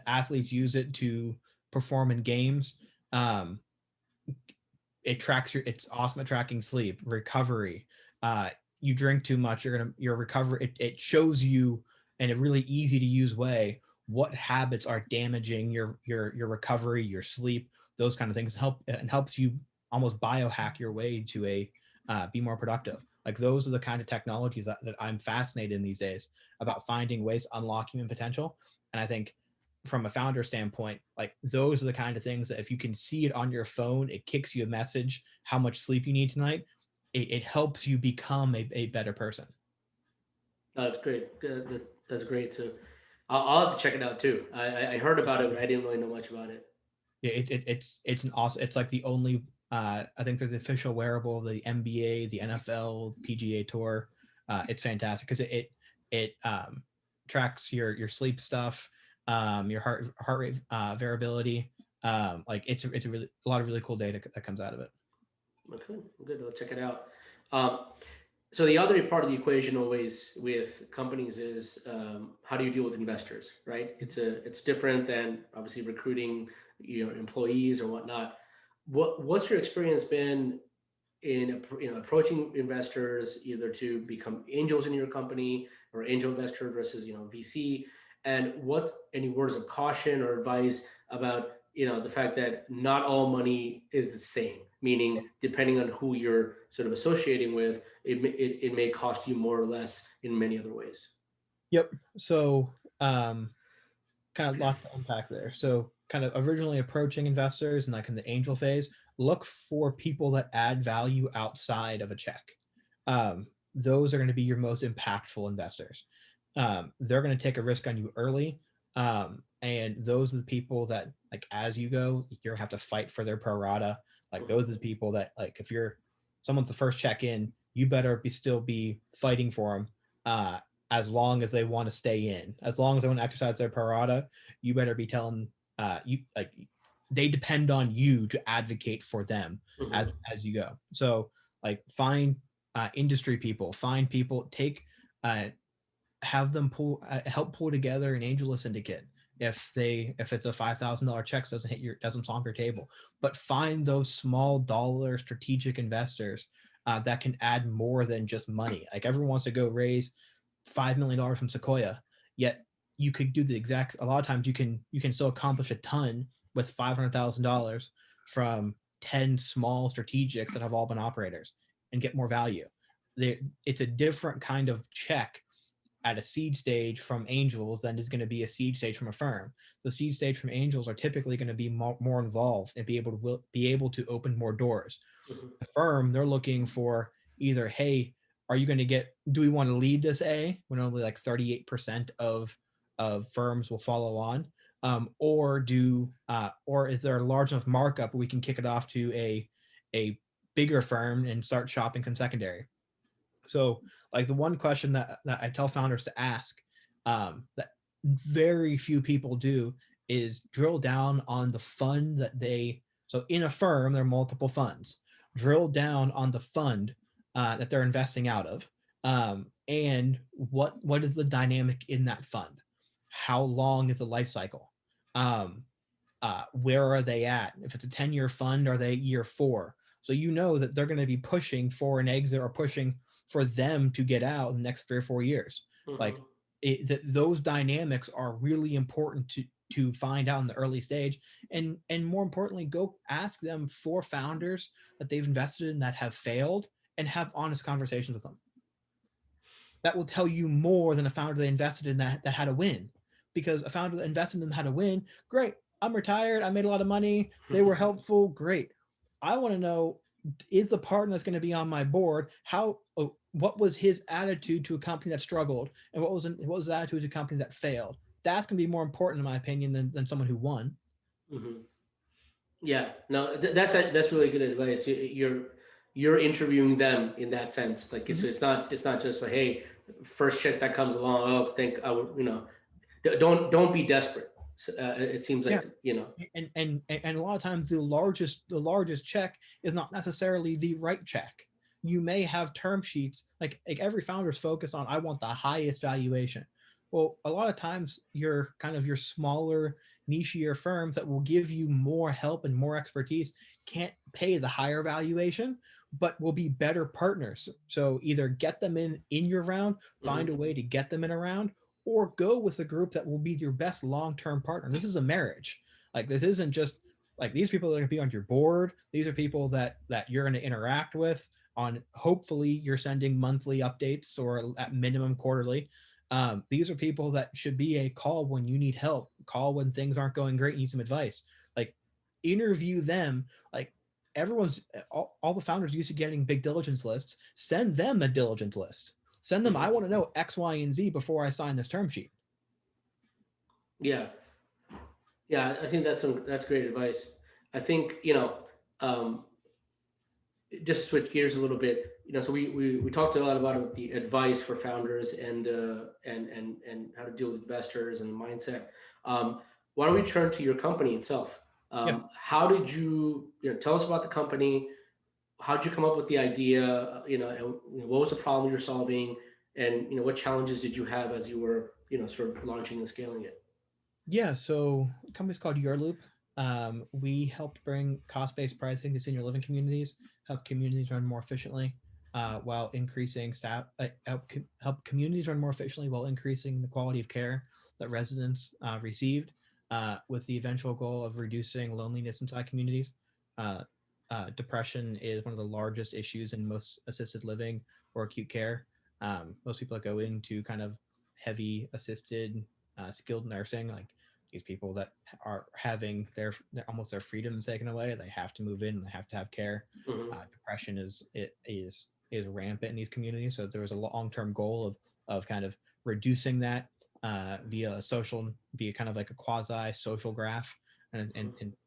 Athletes use it to perform in games. Um, it's awesome at tracking sleep, recovery. You drink too much, your recovery. It shows you in a really easy to use way what habits are damaging your recovery, your sleep, those kind of things. Helps you almost biohack your way to be more productive. Like those are the kind of technologies that I'm fascinated in these days about finding ways to unlock human potential. And I think from a founder standpoint, like those are the kind of things that if you can see it on your phone, it kicks you a message how much sleep you need tonight. It helps you become a better person. that's great. That's great too. I'll have to check it out too. I heard about it, but I didn't really know much about it. Yeah, it's an awesome. It's like the only. I think they're the official wearable of the NBA, the NFL, the PGA Tour. It's fantastic because it tracks your sleep stuff, your heart rate variability. Like it's a lot of really cool data that comes out of it. Okay, good. I'll check it out. Um, so the other part of the equation always with companies is how do you deal with investors, right? It's different than obviously recruiting employees or whatnot. What's your experience been in approaching investors either to become angels in your company or angel investor versus VC, and what any words of caution or advice about the fact that not all money is the same, meaning depending on who you're sort of associating with, it may cost you more or less in many other ways. Yep. So kind of lot to unpack there. So kind of originally approaching investors and like in the angel phase, look for people that add value outside of a check. Those are going to be your most impactful investors. They're going to take a risk on you early. And those are the people that like as you go, you're gonna have to fight for their pro rata. Like those are the people that like if you're someone's the first check in, you better still be fighting for them. As long as they want to stay in, as long as they want to exercise their pro rata, you better be telling you like they depend on you to advocate for them Mm-hmm. as you go. So like find industry people, find people, take uh, have them help pull together an angel syndicate if it's a $5,000 check doesn't stomp your table, but find those small dollar strategic investors that can add more than just money. Like everyone wants to go raise $5 million from Sequoia, yet you could do the exact. A lot of times you can still accomplish a ton with $500,000 from 10 small strategics that have all been operators and get more value. It's a different kind of check at a seed stage from angels than is going to be a seed stage from a firm. The seed stage from angels are typically going to be more involved and be able to open more doors. Mhm. The firm, they're looking for either, hey, are you going to do we want to lead this A when only like 38% of firms will follow on, or is there a large enough markup where we can kick it off to a bigger firm and start shopping some secondary. So like the one question that I tell founders to ask, that very few people do, is drill down on the fund so in a firm, there are multiple funds. Drill down on the fund that they're investing out of. And what is the dynamic in that fund? How long is the life cycle? Where are they at? If it's a 10-year fund, are they year 4? So you know that they're going to be pushing for an exit or pushing for them to get out in the next 3 or 4 years. Like Mhm. those dynamics are really important to find out in the early stage, and more importantly, go ask them for founders that they've invested in that have failed and have honest conversations with them. That will tell you more than a founder they invested in that had a win. Because a founder that invested in them had a win, great. I'm retired. I made a lot of money. They were helpful. Great. I want to know, is the partner that's going to be on my board, what was his attitude to a company that struggled, and what was his attitude to a company that failed? That's going to be more important, in my opinion, than someone who won. Mhm. Yeah, no, that's really good advice. You're interviewing them in that sense. Like Mm-hmm. it's not just like, hey, first check that comes along. Oh, think I would, don't be desperate. It seems Yeah. like And a lot of times the largest check is not necessarily the right check. You may have term sheets, like every founder is focused on, I want the highest valuation. Well, a lot of times your smaller nichier firms that will give you more help and more expertise can't pay the higher valuation, but will be better partners. So either get them in your round, find a Mhm. way to get them in a round, or go with a group that will be your best long-term partner. This is a marriage. Like this isn't just like, these people that are going to be on your board. These are people that you're going to interact with on, hopefully you're sending monthly updates or at minimum quarterly. These are people that should be a call when you need help, call when things aren't going great, you need some advice. Like interview them. Like all the founders used to getting big diligence lists. Send them a diligence list. Send them, I Mhm. want to know X, Y, and Z before I sign this term sheet. Yeah, yeah. I think that's great advice. I think um, just to switch gears a little bit. So we talked a lot about the advice for founders and how to deal with investors and mindset. Um, why don't we turn to your company itself? Yeah. How did tell us about the company? How did you come up with the idea? And what was the problem you're solving? And what challenges did you have as you were sort of launching and scaling it? Yeah. So the company's called UrLoop. We helped bring cost-based pricing to senior living communities, help communities run more efficiently, while increasing staff, help communities run more efficiently while increasing the quality of care that residents received, with the eventual goal of reducing loneliness inside communities. Uh, Depression is one of the largest issues in most assisted living or acute care. Most people that go into kind of heavy assisted skilled nursing, like these people that are having almost their freedom taken away. They have to move in. They have to have care. Hmm. Depression is rampant in these communities. So there was a long-term goal of kind of reducing that via kind of like a quasi social graph, and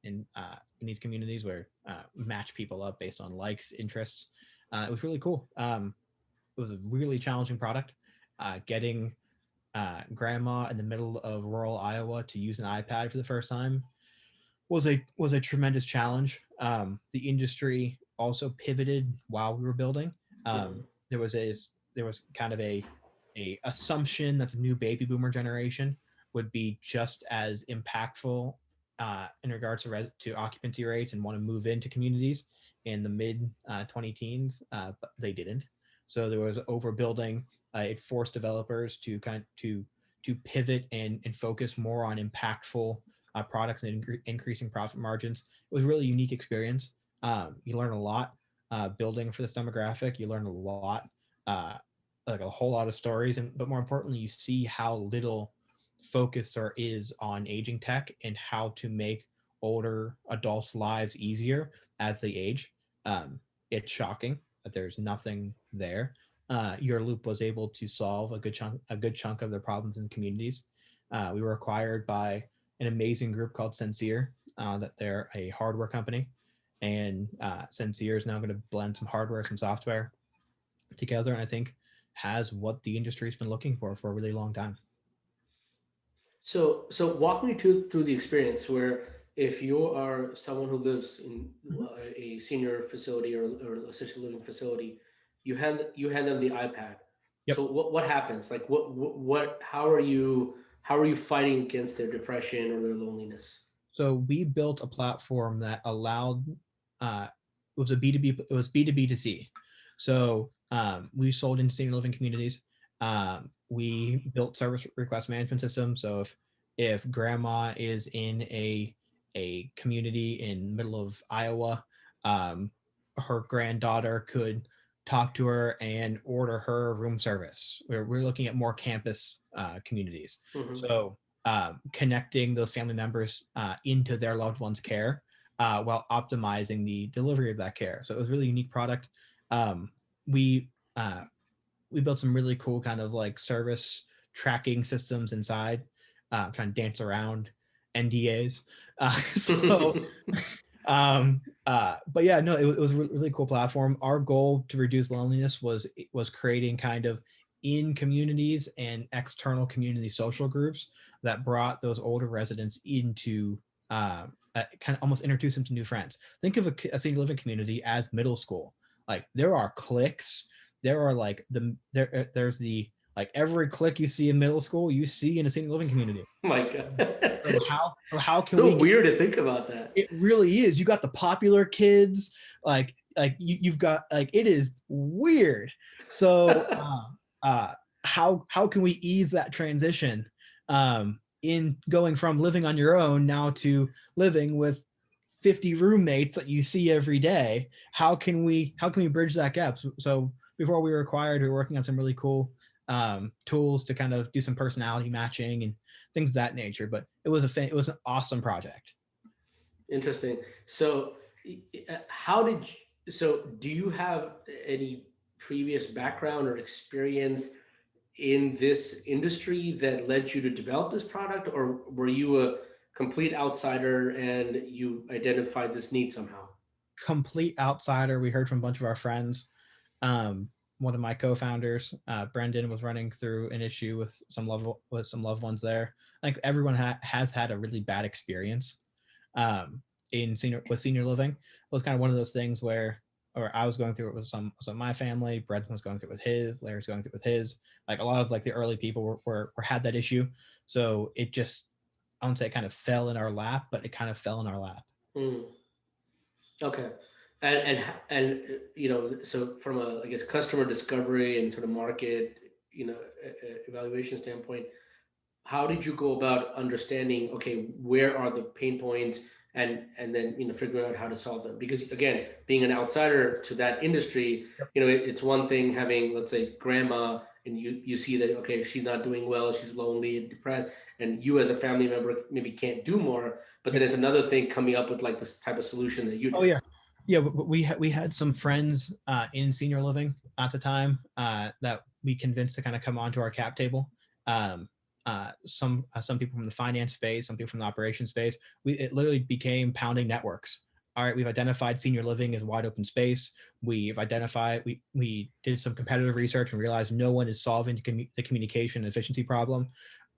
in these communities where match people up based on likes, interests. It was really cool. It was a really challenging product. Getting grandma in the middle of rural Iowa to use an iPad for the first time was a tremendous challenge. The industry also pivoted while we were building. Hmm. There was kind of a assumption that the new baby boomer generation would be just as impactful in regards to occupancy rates and want to move into communities in the mid 20 teens, but they didn't. So there was overbuilding. It forced developers to pivot and focus more on impactful products and increasing profit margins. It was a really unique experience. You learn a lot building for this demographic. You learn a lot uh, like a whole lot of stories, and but more importantly, you see how little focus there is on aging tech and how to make older adults' lives easier as they age. Um, it's shocking that there's nothing there. UrLoop was able to solve a good chunk of the problems in communities. We were acquired by an amazing group called Sincere, that they're a hardware company, and Sincere is now going to blend some hardware, some software together, and I think has what the industry's been looking for a really long time. So walk me through the experience where if you are someone who lives in Mhm. a senior facility or assisted living facility, you hand them the iPad. Yep. So what happens? Like what how are you fighting against their depression or their loneliness? So we built a platform that allowed it was a B2B, it was B2B to C. So we sold into senior living communities. We built service request management systems. So if grandma is in a community in middle of Iowa, um, her granddaughter could talk to her and order her room service. We're looking at more campus communities. Hmm. So connecting those family members into their loved one's care while optimizing the delivery of that care. So it was a really unique product. Um, we uh, we built some really cool kind of like service tracking systems inside. Trying to dance around NDAs. So but yeah, no, it was a really cool platform. Our goal to reduce loneliness was creating kind of in communities and external community social groups that brought those older residents into kind of almost introduce them to new friends. Think of a senior living community as middle school. Like there are cliques, there are like there's the like every clique you see in middle school you see in a senior living community. My So, God. so how can we So get weird to think about that. it really is. You got the popular kids, like you've got like it is weird. So how can we ease that transition in going from living on your own now to living with 50 roommates that you see every day? How can we bridge that gap? So before we were acquired, we were working on some really cool tools to kind of do some personality matching and things of that nature. But it was an awesome project. Interesting. So, how did so do you have any previous background or experience in this industry that led you to develop this product, or were you a complete outsider and you identified this need somehow? Complete outsider. We heard from a bunch of our friends. One of my co-founders, Brendan, was running through an issue with some loved ones there. I think everyone has had a really bad experience in senior living. It was kind of one of those things where, or I was going through it with some of my family. Brendan was going through it with his. Larry's going through it with his. Like a lot of like the early people were had that issue. So it just, I don't say it kind of fell in our lap, but it kind of fell in our lap. Hmm. Okay. And so from a, I guess, customer discovery and sort of market, evaluation standpoint, how did you go about understanding, okay, where are the pain points, and then figuring out how to solve them? Because again, being an outsider to that industry, it's one thing having, let's say, grandma, and you see that, okay, she's not doing well, she's lonely and depressed, and you as a family member maybe can't do more. But then Yep. it's another thing coming up with like this type of solution that you Oh did. yeah, yeah. We had some friends in senior living at the time that we convinced to kind of come onto our cap table. Um, some people from the finance space, some people from the operations space. It literally became pounding networks. All right, we've identified senior living as wide open space. We did some competitive research and realized no one is solving the communication and efficiency problem.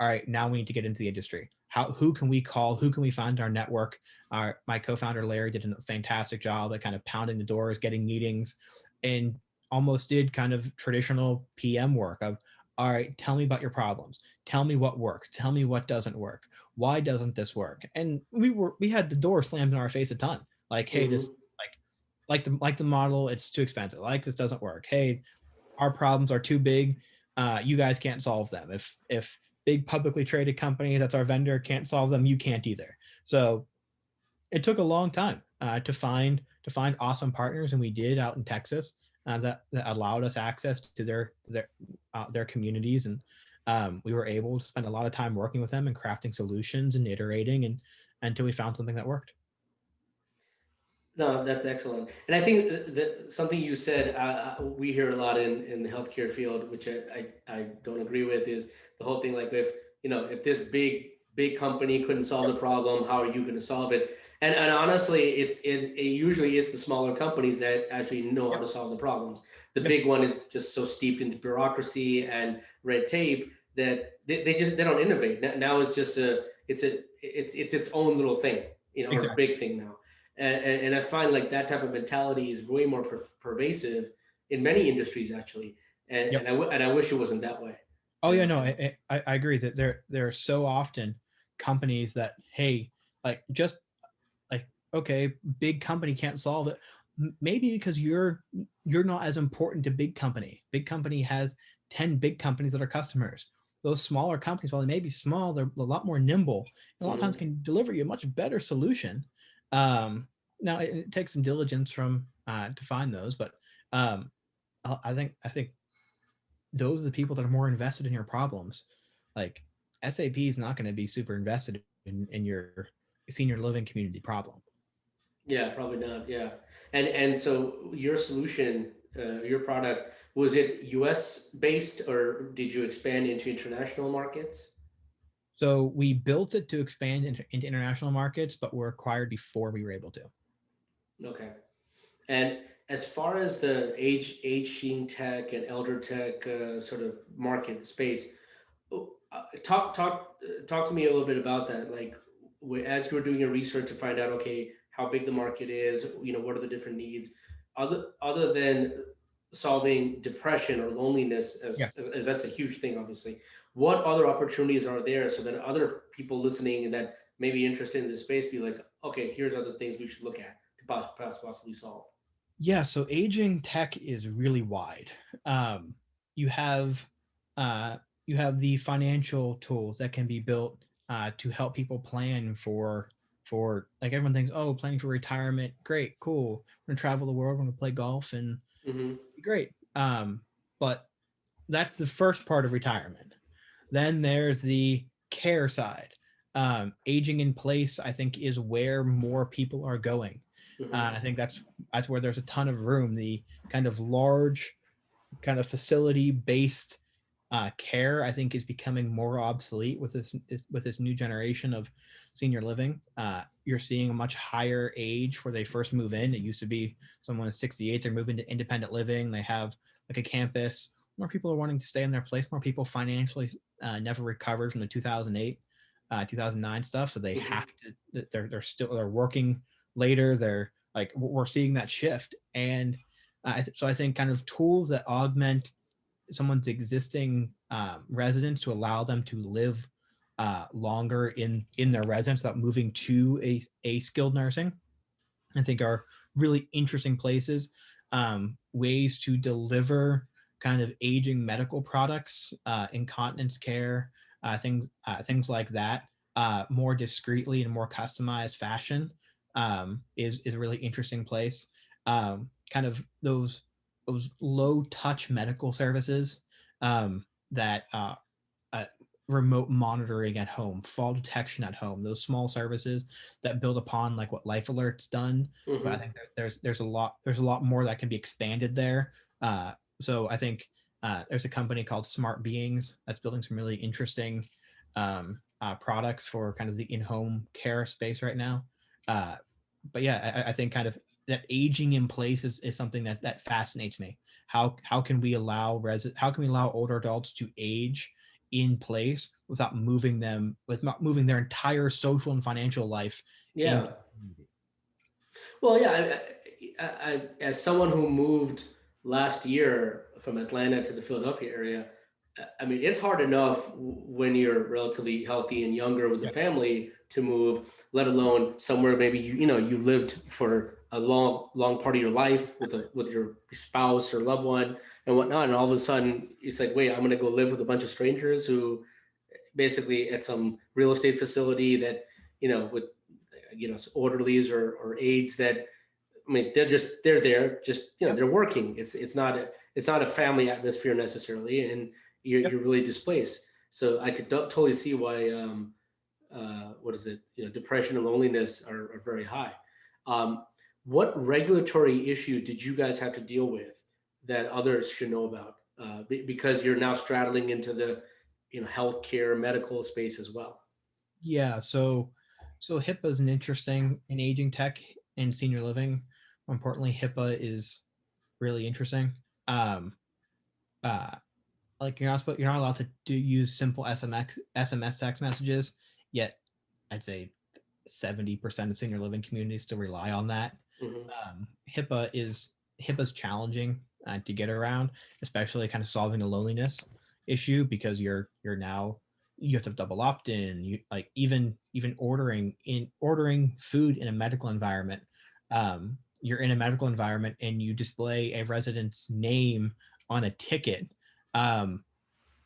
All right, now we need to get into the industry. Who can we call? Who can we find in our network? My co-founder Larry did a fantastic job at kind of pounding the doors, getting meetings, and almost did kind of traditional PM work of, all right, tell me about your problems. Tell me what works. Tell me what doesn't work. Why doesn't this work? And we had the door slammed in our face a ton. Like, hey, this Hmm. like the model, it's too expensive. Like this doesn't work. Hey, our problems are too big. You guys can't solve them. If big publicly traded company that's our vendor can't solve them, you can't either. So it took a long time to find awesome partners, and we did out in Texas that allowed us access to their their communities, and we were able to spend a lot of time working with them and crafting solutions and iterating and until we found something that worked. No, that's excellent. And I think that something you said, we hear a lot in the healthcare field, which I don't agree with, is the whole thing like if, if this big company couldn't solve the problem, how are you going to solve it? And honestly, it usually is the smaller companies that actually know how Yep. to solve the problems. The Yep. big one is just so steeped into bureaucracy and red tape that they don't innovate. Now it's just it's its own little thing, or Exactly. big thing now. And I find like that type of mentality is way more pervasive in many industries actually, Yep. and I wish it wasn't that way. Oh yeah, no, Uh, I agree that there are so often companies that, hey, like just like, okay, big company can't solve it. Maybe because you're not as important to big company. Big company has 10 big companies that are customers. Those smaller companies, while they may be small, they're a lot more nimble and a lot of times mhm. can deliver you a much better solution. um, Now it takes some diligence from to find those, but um, I think those are the people that are more invested in your problems. Like SAP is not going to be super invested in your senior living community problem. Yeah, probably not. Yeah, and so your solution, your product, was it U.S. based or did you expand into international markets? So we built it to expand into international markets, but were acquired before we were able to. Okay. And as far as the aging tech and elder tech sort of market space, talk to me a little bit about that. Like, as you were doing your research to find out, okay, how big the market is, what are the different needs, other than solving depression or loneliness, Yeah. as that's a huge thing, obviously. What other opportunities are there so that other people listening and that may be interested in this space be like, okay, here's other things we should look at to possibly solve. Yeah. So aging tech is really wide. Um, you have uh, you have the financial tools that can be built to help people plan for like everyone thinks, oh, planning for retirement, great, cool. We're gonna travel the world, we're gonna play golf, and Hmm. great. But that's the first part of retirement. Then there's the care side. Aging in place, I think, is where more people are going. Hmm. I think that's where there's a ton of room. The kind of large, kind of facility based care, I think, is becoming more obsolete with this new generation of senior living. You're seeing a much higher age where they first move in. It used to be someone is 68, they're moving to independent living. They have like a campus. More people are wanting to stay in their place. More people financially never recovered from the 2008, 2009 stuff, so they Hmm. have to. They're working later. They're like we're seeing that shift, and so I think kind of tools that augment someone's existing residence to allow them to live longer in their residence without moving to a skilled nursing, I think, are really interesting places. Ways to deliver kind of aging medical products, incontinence care, things like that, more discreetly and more customized fashion, is a really interesting place. Kind of those low touch medical services, that uh, remote monitoring at home, fall detection at home, those small services that build upon like what Life Alert's done. But I Hmm. think there's a lot more that can be expanded there. So I think there's a company called Smart Beings that's building some really interesting products for kind of the in-home care space right now. Uh, but yeah, I think kind of that aging in place is something that fascinates me. How can we how can we allow older adults to age in place without moving their entire social and financial life into Yeah. the community? Well, yeah. As someone who moved last year from Atlanta to the Philadelphia area, I mean, it's hard enough when you're relatively healthy and younger with a Yeah. family to move, let alone somewhere maybe you lived for a long part of your life with your spouse or loved one and whatnot, and all of a sudden it's like, wait, I'm going to go live with a bunch of strangers who basically at some real estate facility that with orderlies or aides that, I mean, they're there, just they're working. It's not it's not a family atmosphere necessarily, and Yep. you're really displaced. So I could totally see why what is it? Depression and loneliness are very high. Um, what regulatory issue did you guys have to deal with that others should know about? Because you're now straddling into the healthcare medical space as well. Yeah. So HIPAA is an interesting in aging tech and senior living. More importantly, HIPAA is really interesting. Um, uh, like you're not allowed to use simple SMS text messages. Yet, I'd say 70% of senior living communities still rely on that. Hmm. HIPAA's challenging to get around, especially kind of solving the loneliness issue because you're now you have to double opt in. You like even ordering food in a medical environment. You're in a medical environment and you display a resident's name on a ticket. Um,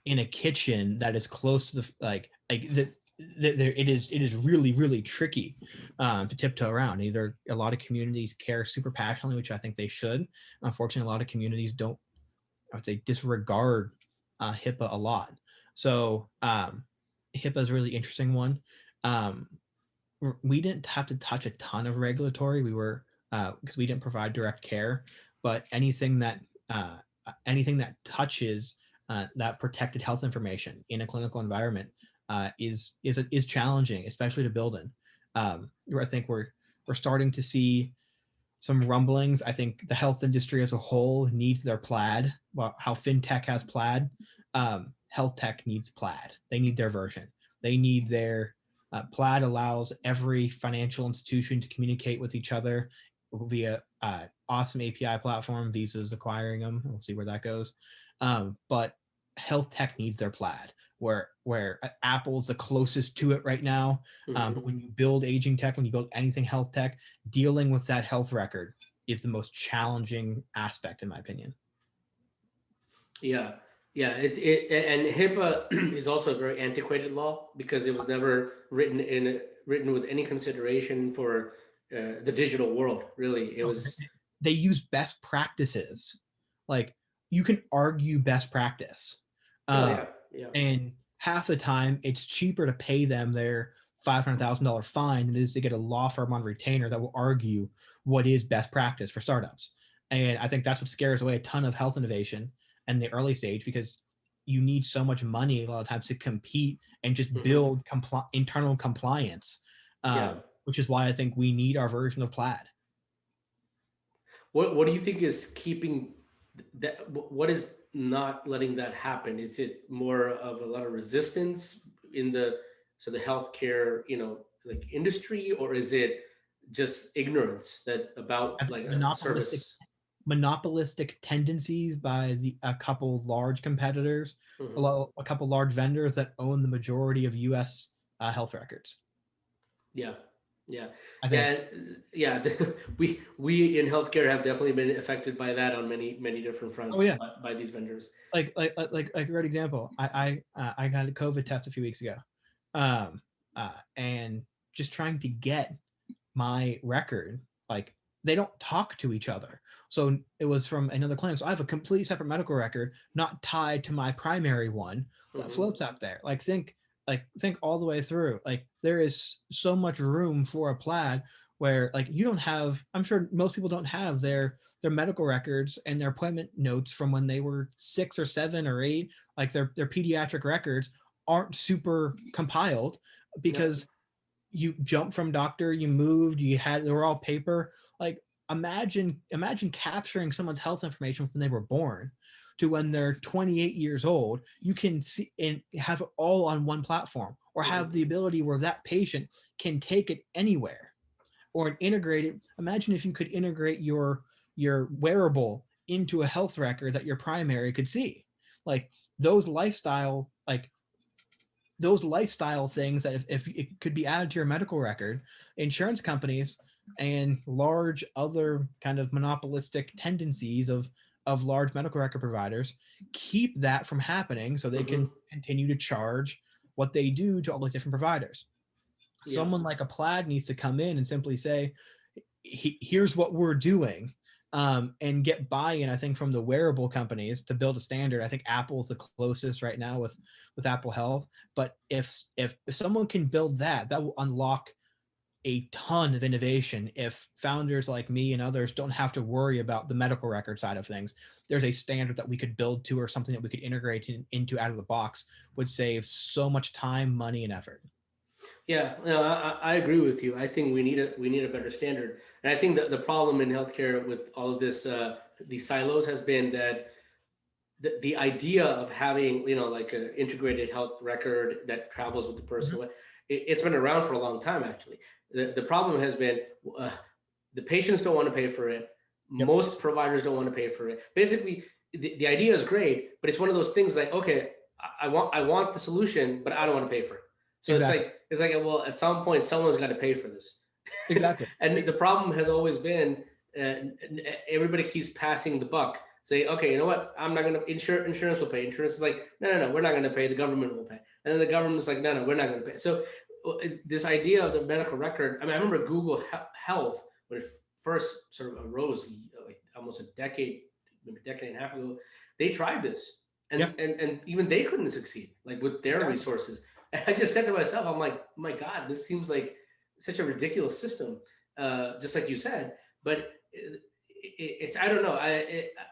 in a kitchen that is close to the like that it is really tricky to tiptoe around. Either a lot of communities care super passionately, which I think they should. Unfortunately, a lot of communities don't. I would say disregard HIPAA a lot. So HIPAA is a really interesting one. Um, we didn't have to touch a ton of regulatory. We were because we didn't provide direct care, but anything that touches that protected health information in a clinical environment is challenging, especially to build in. I think we're starting to see some rumblings. I think the health industry as a whole needs their plaid. Well, how fintech has plaid, health tech needs plaid. They need their version. They need their plaid allows every financial institution to communicate with each other via awesome API platform. Visa's acquiring them. We'll see where that goes. But health tech needs their plaid. Where Apple's the closest to it right now. But Hmm. when you build aging tech, when you build anything health tech, dealing with that health record is the most challenging aspect, in my opinion. Yeah, yeah. And HIPAA is also a very antiquated law because it was never written with any consideration for the digital world. Really, it No, was. they use best practices. Like you can argue best practice, Oh uh, yeah, yeah. and half the time it's cheaper to pay them their $500,000 fine than it is to get a law firm on retainer that will argue what is best practice for startups. And I think that's what scares away a ton of health innovation in the early stage because you need so much money a lot of times to compete and just Hmm. build internal compliance, Yeah. which is why I think we need our version of Plaid. What do you think is keeping that? What is not letting that happen? Is it more of a lot of resistance in the healthcare like industry, or is it just ignorance that I about think like a service? monopolistic tendencies by a couple large competitors, Hmm. a couple large vendors that own the majority of U.S. Health records. Yeah, yeah, I think. yeah, yeah. We in healthcare have definitely been affected by that on many different Oh fronts yeah, by these vendors. like a great example. I got a COVID test a few weeks ago, um, and just trying to get my record, like they don't talk to each other. So it was from another clinic. So I have a completely separate medical record, not tied to my primary one that Hmm. floats out there. Think all the way through. Like there is so much room for a plaid where like you don't have, I'm sure most people don't have their medical records and their appointment notes from when they were 6 or 7 or 8, like their pediatric records aren't super compiled Yep. because you jumped from doctor, you moved, they were all paper. Like imagine capturing someone's health information from they were born to when they're 28 years old. You can see and have it all on one platform, or have Hmm. the ability where that patient can take it anywhere or integrate it. Imagine if you could integrate your wearable into a health record that your primary could see. Like those lifestyle like those lifestyle things that if it could be added to your medical record, insurance companies and large other kind of monopolistic tendencies of large medical record providers keep that from happening so they Hmm. can continue to charge what they do to all these different providers. Yeah. Someone like a Plaid needs to come in and simply say, here's what we're doing. and get buy-in, I think, from the wearable companies to build a standard. I think Apple's the closest right now with Apple Health. But if someone can build that, that will unlock a ton of innovation. If founders like me and others don't have to worry about the medical record side of things, there's a standard that we could build to, or something that we could integrate into out of the box, would save so much time, money, and effort. Yeah, no, I agree with you. I think we need a better standard, and I think that the problem in healthcare with all of this these silos has been that the idea of having, you know, like an integrated health record that travels with the person, Mhm. it's been around for a long time actually. The problem has been uh, the patients don't want to pay for it. Yep. Most providers don't want to pay for it. Basically, the idea is great, but it's one of those things like, okay, I want the solution, but I don't want to pay for it. So Exactly. it's like, well, at some point, someone's got to pay for this. Exactly. And the problem has always been everybody keeps passing the buck. Say, okay, you know what? I'm not going to insurance will pay. Insurance is like, no, we're not going to pay. The government will pay. And then the government's like, no, we're not going to pay. So this idea of the medical record. I mean, I remember Google Health when it first sort of arose, like almost a decade, maybe a decade and a half ago. They tried this, Yeah. and even they couldn't succeed, like with their Exactly. resources. And I just said to myself, I'm like, my God, this seems like such a ridiculous system, just like you said. But it's I don't know.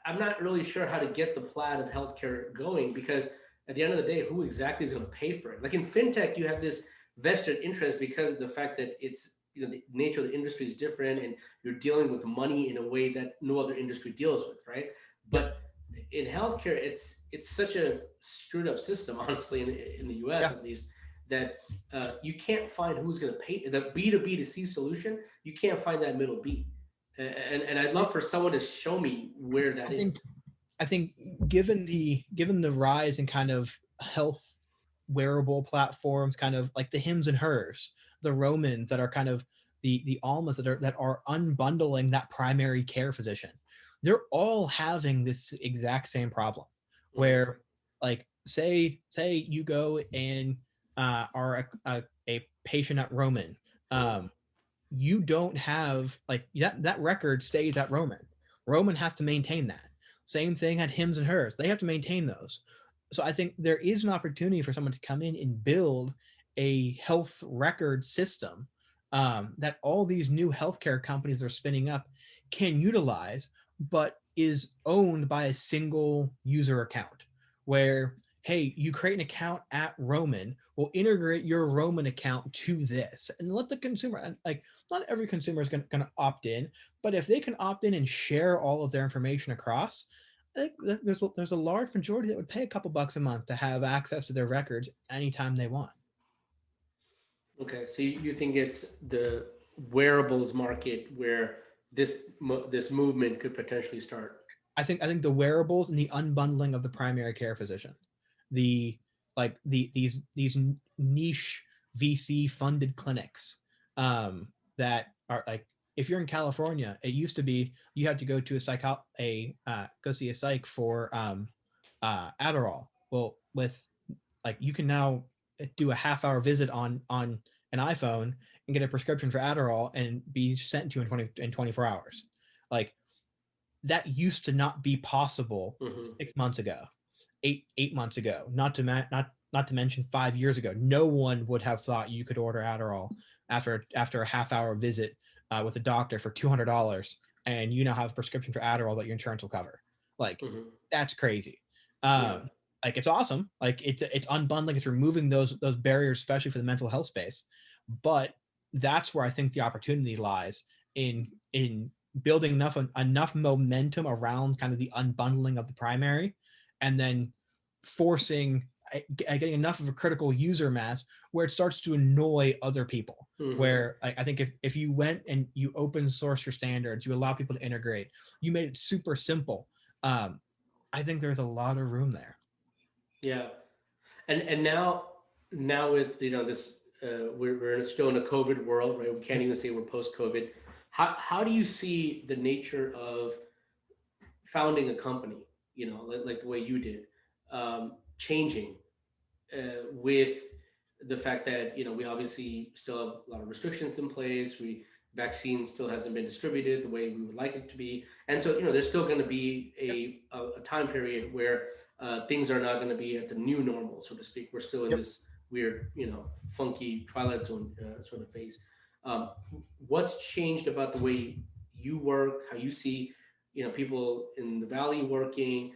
I'm not really sure how to get the plaid of healthcare going, because at the end of the day, who exactly is going to pay for it? Like in fintech, you have this vested interest because of the fact that it's, you know, the nature of the industry is different, and you're dealing with money in a way that no other industry deals with, right? Yep. But in healthcare, it's such a screwed up system, honestly, in the U.S. Yeah. at least, that you can't find who's going to pay the B2B2C solution. You can't find that middle B, and I'd love It, for someone to show me where that I think is. I think given the rise in kind of health wearable platforms, kind of like the Hims and Hers, the Romans that are kind of the Almas that are unbundling that primary care physician, they're all having this exact same problem, Mm-hmm. where, like, say you go and are a patient at Roman. Mm-hmm. um, you don't have, like, that record stays at Roman. Roman has to maintain that. Same thing at Hims and Hers. They have to maintain those. So I think there is an opportunity for someone to come in and build a health record system, that all these new healthcare companies are spinning up can utilize, but is owned by a single user account. Where, hey, you create an account at Roman, we'll integrate your Roman account to this, and let the consumer, like, not every consumer is going to opt in, but if they can opt in and share all of their information across, I think there's a large majority that would pay a couple bucks a month to have access to their records anytime they want. Okay, so you think it's the wearables market where this movement could potentially start? I think the wearables and the unbundling of the primary care physician, the like these niche VC funded clinics, that are like, if you're in California, it used to be you had to go to go see a psych for Adderall. Well, with, like, you can now do a half-hour visit on an iPhone and get a prescription for Adderall and be sent to you in 24 hours. Like, that used to not be possible Mm-hmm. 6 months ago, eight months ago. Not to mention 5 years ago. No one would have thought you could order Adderall after a half-hour visit with a doctor for $200, and you now have a prescription for Adderall that your insurance will cover. Like, Mm-hmm. that's crazy. Yeah. Like, it's awesome. Like, it's unbundling. It's removing those barriers, especially for the mental health space. But that's where I think the opportunity lies in building enough momentum around kind of the unbundling of the primary, and then forcing getting enough of a critical user mass where it starts to annoy other people. Mm-hmm. Where I think if you went and you open source your standards, you allow people to integrate, you made it super simple. I think there's a lot of room there. Yeah. And now with, you know, this we're still in a COVID world, right? We can't Yep. even say we're post COVID. How do you see the nature of founding a company? You know, like the way you did, changing with the fact that, you know, we obviously still have a lot of restrictions in place. Vaccine still hasn't been distributed the way we would like it to be. And so, there's still going to be Yep. a time period where things are not going to be at the new normal, so to speak. We're still in Yep. this weird, funky Twilight Zone sort of phase. Um, what's changed about the way you work, how you see, people in the Valley working?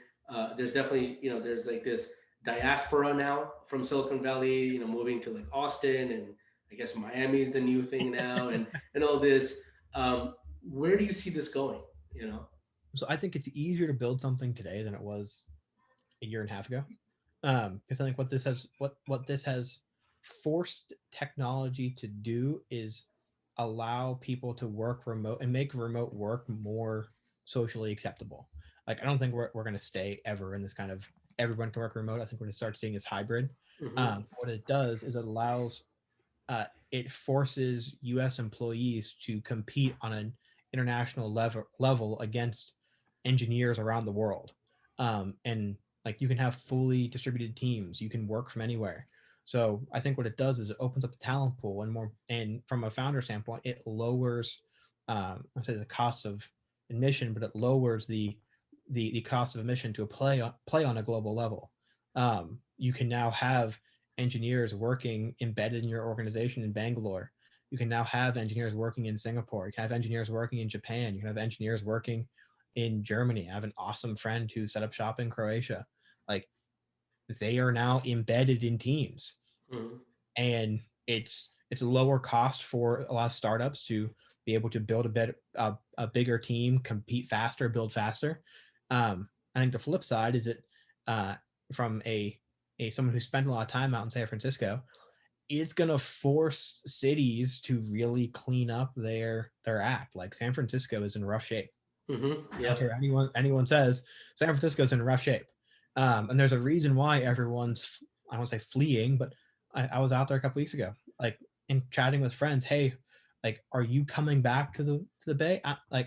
There's definitely, there's like this diaspora now from Silicon Valley, moving to like Austin, and I guess Miami is the new thing now, and all this. Where do you see this going? You know? So I think it's easier to build something today than it was a year and a half ago. Because I think what this has forced technology to do is allow people to work remote and make remote work more socially acceptable. Like I don't think we're going to stay ever in this kind of everyone can work remote. I think we're going to start seeing this hybrid. Mm-hmm. What it does is it allows it forces U.S. employees to compete on an international level against engineers around the world, and like you can have fully distributed teams. You can work from anywhere. So I think what it does is it opens up the talent pool and more. And from a founder standpoint, it lowers, I'd say the cost of admission, but it lowers the cost of admission to a play on a global level. You can now have engineers working embedded in your organization in Bangalore. You can now have engineers working in Singapore. You can have engineers working in Japan. You can have engineers working in Germany. I have an awesome friend who set up shop in Croatia. Like they are now embedded in teams, Mm-hmm. and it's a lower cost for a lot of startups to be able to build a bigger team, compete faster, build faster. I think the flip side is that from a someone who spent a lot of time out in San Francisco, it's gonna force cities to really clean up their act. Like San Francisco is in rough shape. Mm-hmm. I don't care Yep. anyone says San Francisco's in rough shape, and there's a reason why everyone's I don't say fleeing, but I was out there a couple weeks ago, like in chatting with friends. Hey, like, are you coming back to the Bay?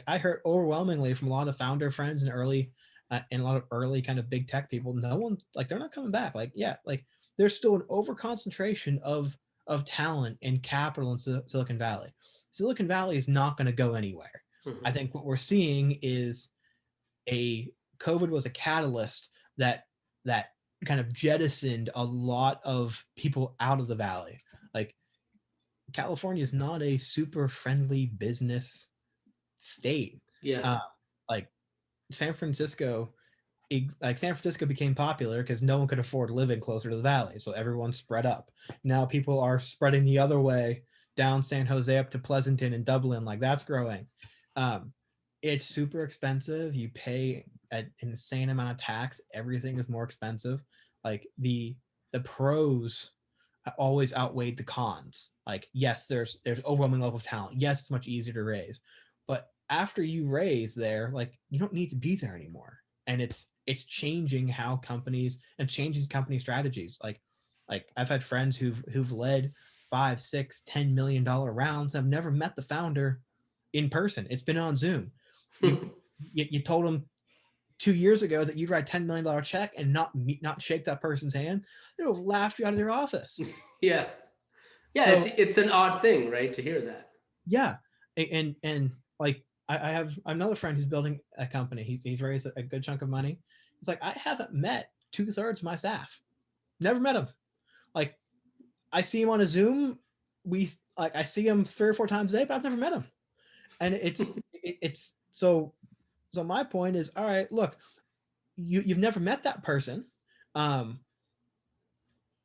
I heard overwhelmingly from a lot of founder friends and a lot of early kind of big tech people. No one like they're not coming back. Like yeah, like there's still an over concentration of talent and capital in Silicon Valley. Silicon Valley is not going to go anywhere. I Mm-hmm. think what we're seeing is a COVID was a catalyst that kind of jettisoned a lot of people out of the valley. Like California is not a super friendly business state. Yeah. Uh, like San Francisco, San Francisco became popular because no one could afford living closer to the valley, so everyone spread up. Now people are spreading the other way down San Jose up to Pleasanton and Dublin, like that's growing. Um, it's super expensive. You pay an insane amount of tax. Everything is more expensive. Like the pros always outweighed the cons. Like yes, there's overwhelming level of talent. Yes, it's much easier to raise, but after you raise there, like you don't need to be there anymore. And it's changing how companies and changing company strategies. Like I've had friends who've led 5, 6, $10 million rounds. I've never met the founder in person. It's been on Zoom. You told them 2 years ago that you'd write $10 million check and not shake that person's hand. They would have laughed you out of their office. Yeah. Yeah. It's So it's an odd thing, right, to hear that. yeah, and like I have another friend who's building a company. He's raised a good chunk of money. It's like I haven't met 2/3 of my staff. Never met him. Like I see him on a Zoom. We like I see him 3 or 4 times a day, but I've never met him. And it's so my point is, all right, look, you've never met that person. Um,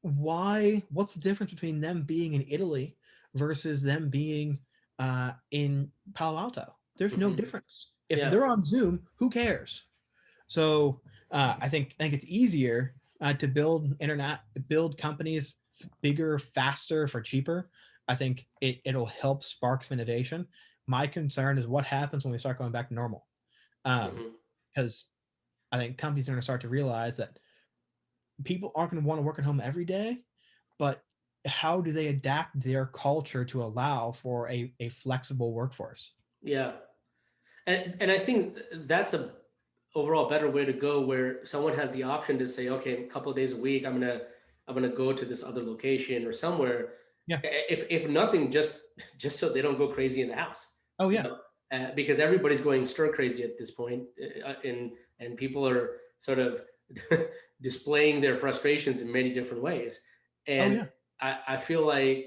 what's the difference between them being in Italy versus them being in Palo Alto? There's no Mm-hmm. difference. If Yeah. they're on Zoom, who cares? So I think it's easier to build companies bigger, faster for cheaper. I think it'll help spark some innovation. My concern is what happens when we start going back to normal, Mm-hmm. because I think companies are going to start to realize that people aren't going to want to work at home every day, but how do they adapt their culture to allow for a flexible workforce? Yeah. And I think that's a overall better way to go, where someone has the option to say, okay, a couple of days a week, I'm gonna go to this other location or somewhere. Yeah. If nothing, just so they don't go crazy in the house. Oh you yeah. know, because everybody's going stir crazy at this point, and people are sort of displaying their frustrations in many different ways. Oh And yeah. I feel like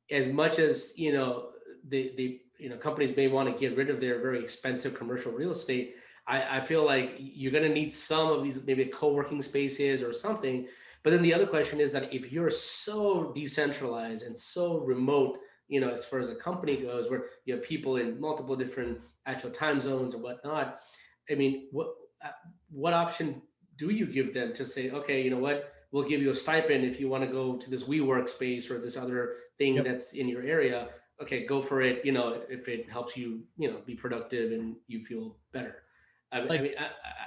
as much as the companies may want to get rid of their very expensive commercial real estate, I feel like you're going to need some of these maybe co-working spaces or something. But then the other question is that if you're so decentralized and so remote, as far as a company goes, where you have people in multiple different actual time zones or whatnot, I mean, what option do you give them to say, okay, you know what, we'll give you a stipend if you want to go to this WeWork space or this other thing Yep. that's in your area. Okay, go for it. If it helps you, be productive and you feel better. I Like, mean,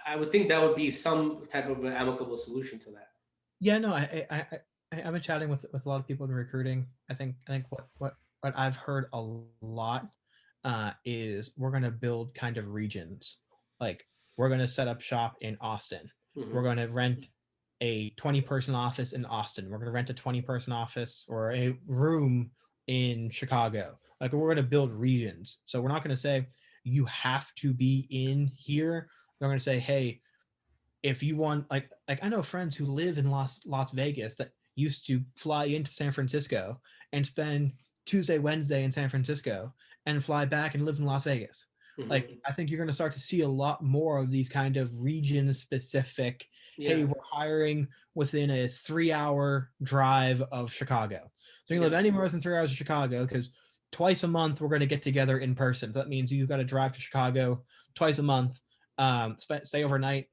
I would think that would be some type of amicable solution to that. yeah, no, I've been chatting with a lot of people in recruiting. I think what I've heard a lot is we're gonna build kind of regions. Like, we're gonna set up shop in Austin. We're Mm-hmm. gonna rent a 20-person office in Austin. We're gonna rent a 20-person office or a room in Chicago. Like, we're gonna build regions. So we're not gonna say you have to be in here. They're gonna say, hey, if you want, like I know friends who live in Las Vegas that used to fly into San Francisco and spend Tuesday, Wednesday in San Francisco and fly back and live in Las Vegas. Like, Mm-hmm. I think you're going to start to see a lot more of these kind of region specific, hey, Yeah, we're hiring within a 3-hour drive of Chicago. So you can yeah, live anywhere within 3 hours of Chicago, because twice a month we're going to get together in person. So that means you've got to drive to Chicago twice a month, stay overnight,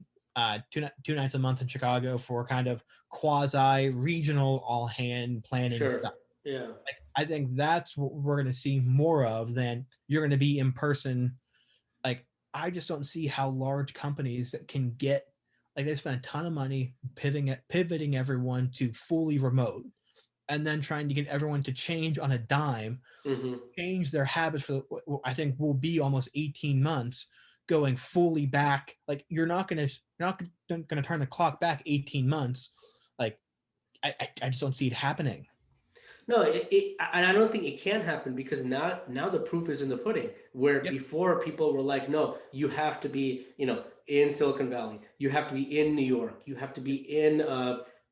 two nights a month in Chicago for kind of quasi regional all hand planning stuff. sure, yeah, Like, I think that's what we're going to see more of than you're going to be in person. Like, I just don't see how large companies that can get, like, they spend a ton of money pivoting everyone to fully remote, and then trying to get everyone to change on a dime, mm-hmm. change their habits for I think will be almost 18 months, going fully back. Like, you're not gonna turn the clock back 18 months. Like, I just don't see it happening. No, and I don't think it can happen because now the proof is in the pudding. Where Yep. before people were like, no, you have to be, in Silicon Valley, you have to be in New York, you have to be in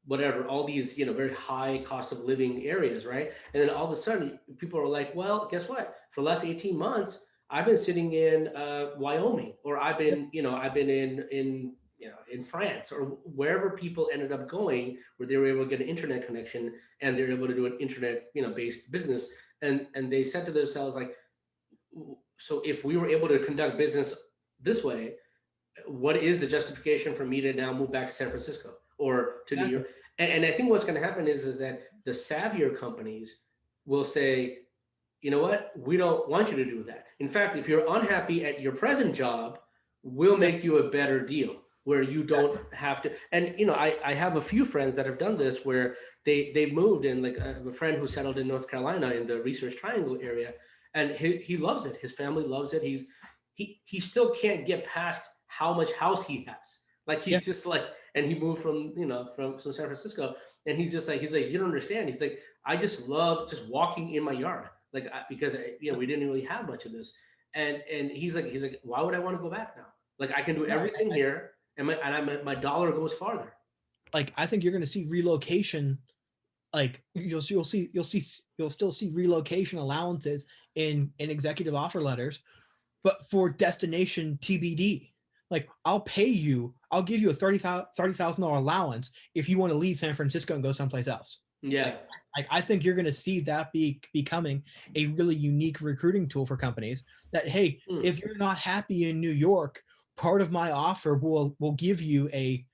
whatever, all these, very high cost of living areas, right? And then all of a sudden, people are like, well, guess what? For the last 18 months, I've been sitting in Wyoming, or Yep. I've been in France, or wherever people ended up going, where they were able to get an internet connection and they're able to do an internet based business, and they said to themselves like, so if we were able to conduct business this way, what is the justification for me to now move back to San Francisco or to New Exactly. York? And I think what's going to happen is that the savvier companies will say, you know what, we don't want you to do that. In fact, if you're unhappy at your present job, we'll Yep. make you a better deal where you don't Exactly. have to. And I have a few friends that have done this where they moved in. Like, I have a friend who settled in North Carolina in the Research Triangle area, and he loves it. His family loves it. He still can't get past how much house he has. Like, Yeah. he's just like, and he moved from from San Francisco, and he's like, you don't understand. He's like, I just love just walking in my yard, like, because we didn't really have much of this, and he's like, why would I want to go back now? Like, I can do No, everything here, and my dollar goes farther. I think you're going to see relocation. Like, you'll still see relocation allowances in executive offer letters, but for destination TBD. Like, I'll give you a $30,000 allowance if you want to leave San Francisco and go someplace else. Yeah. Like I think you're going to see that becoming a really unique recruiting tool for companies. That, hey, Mm. if you're not happy in New York, part of my offer will give you a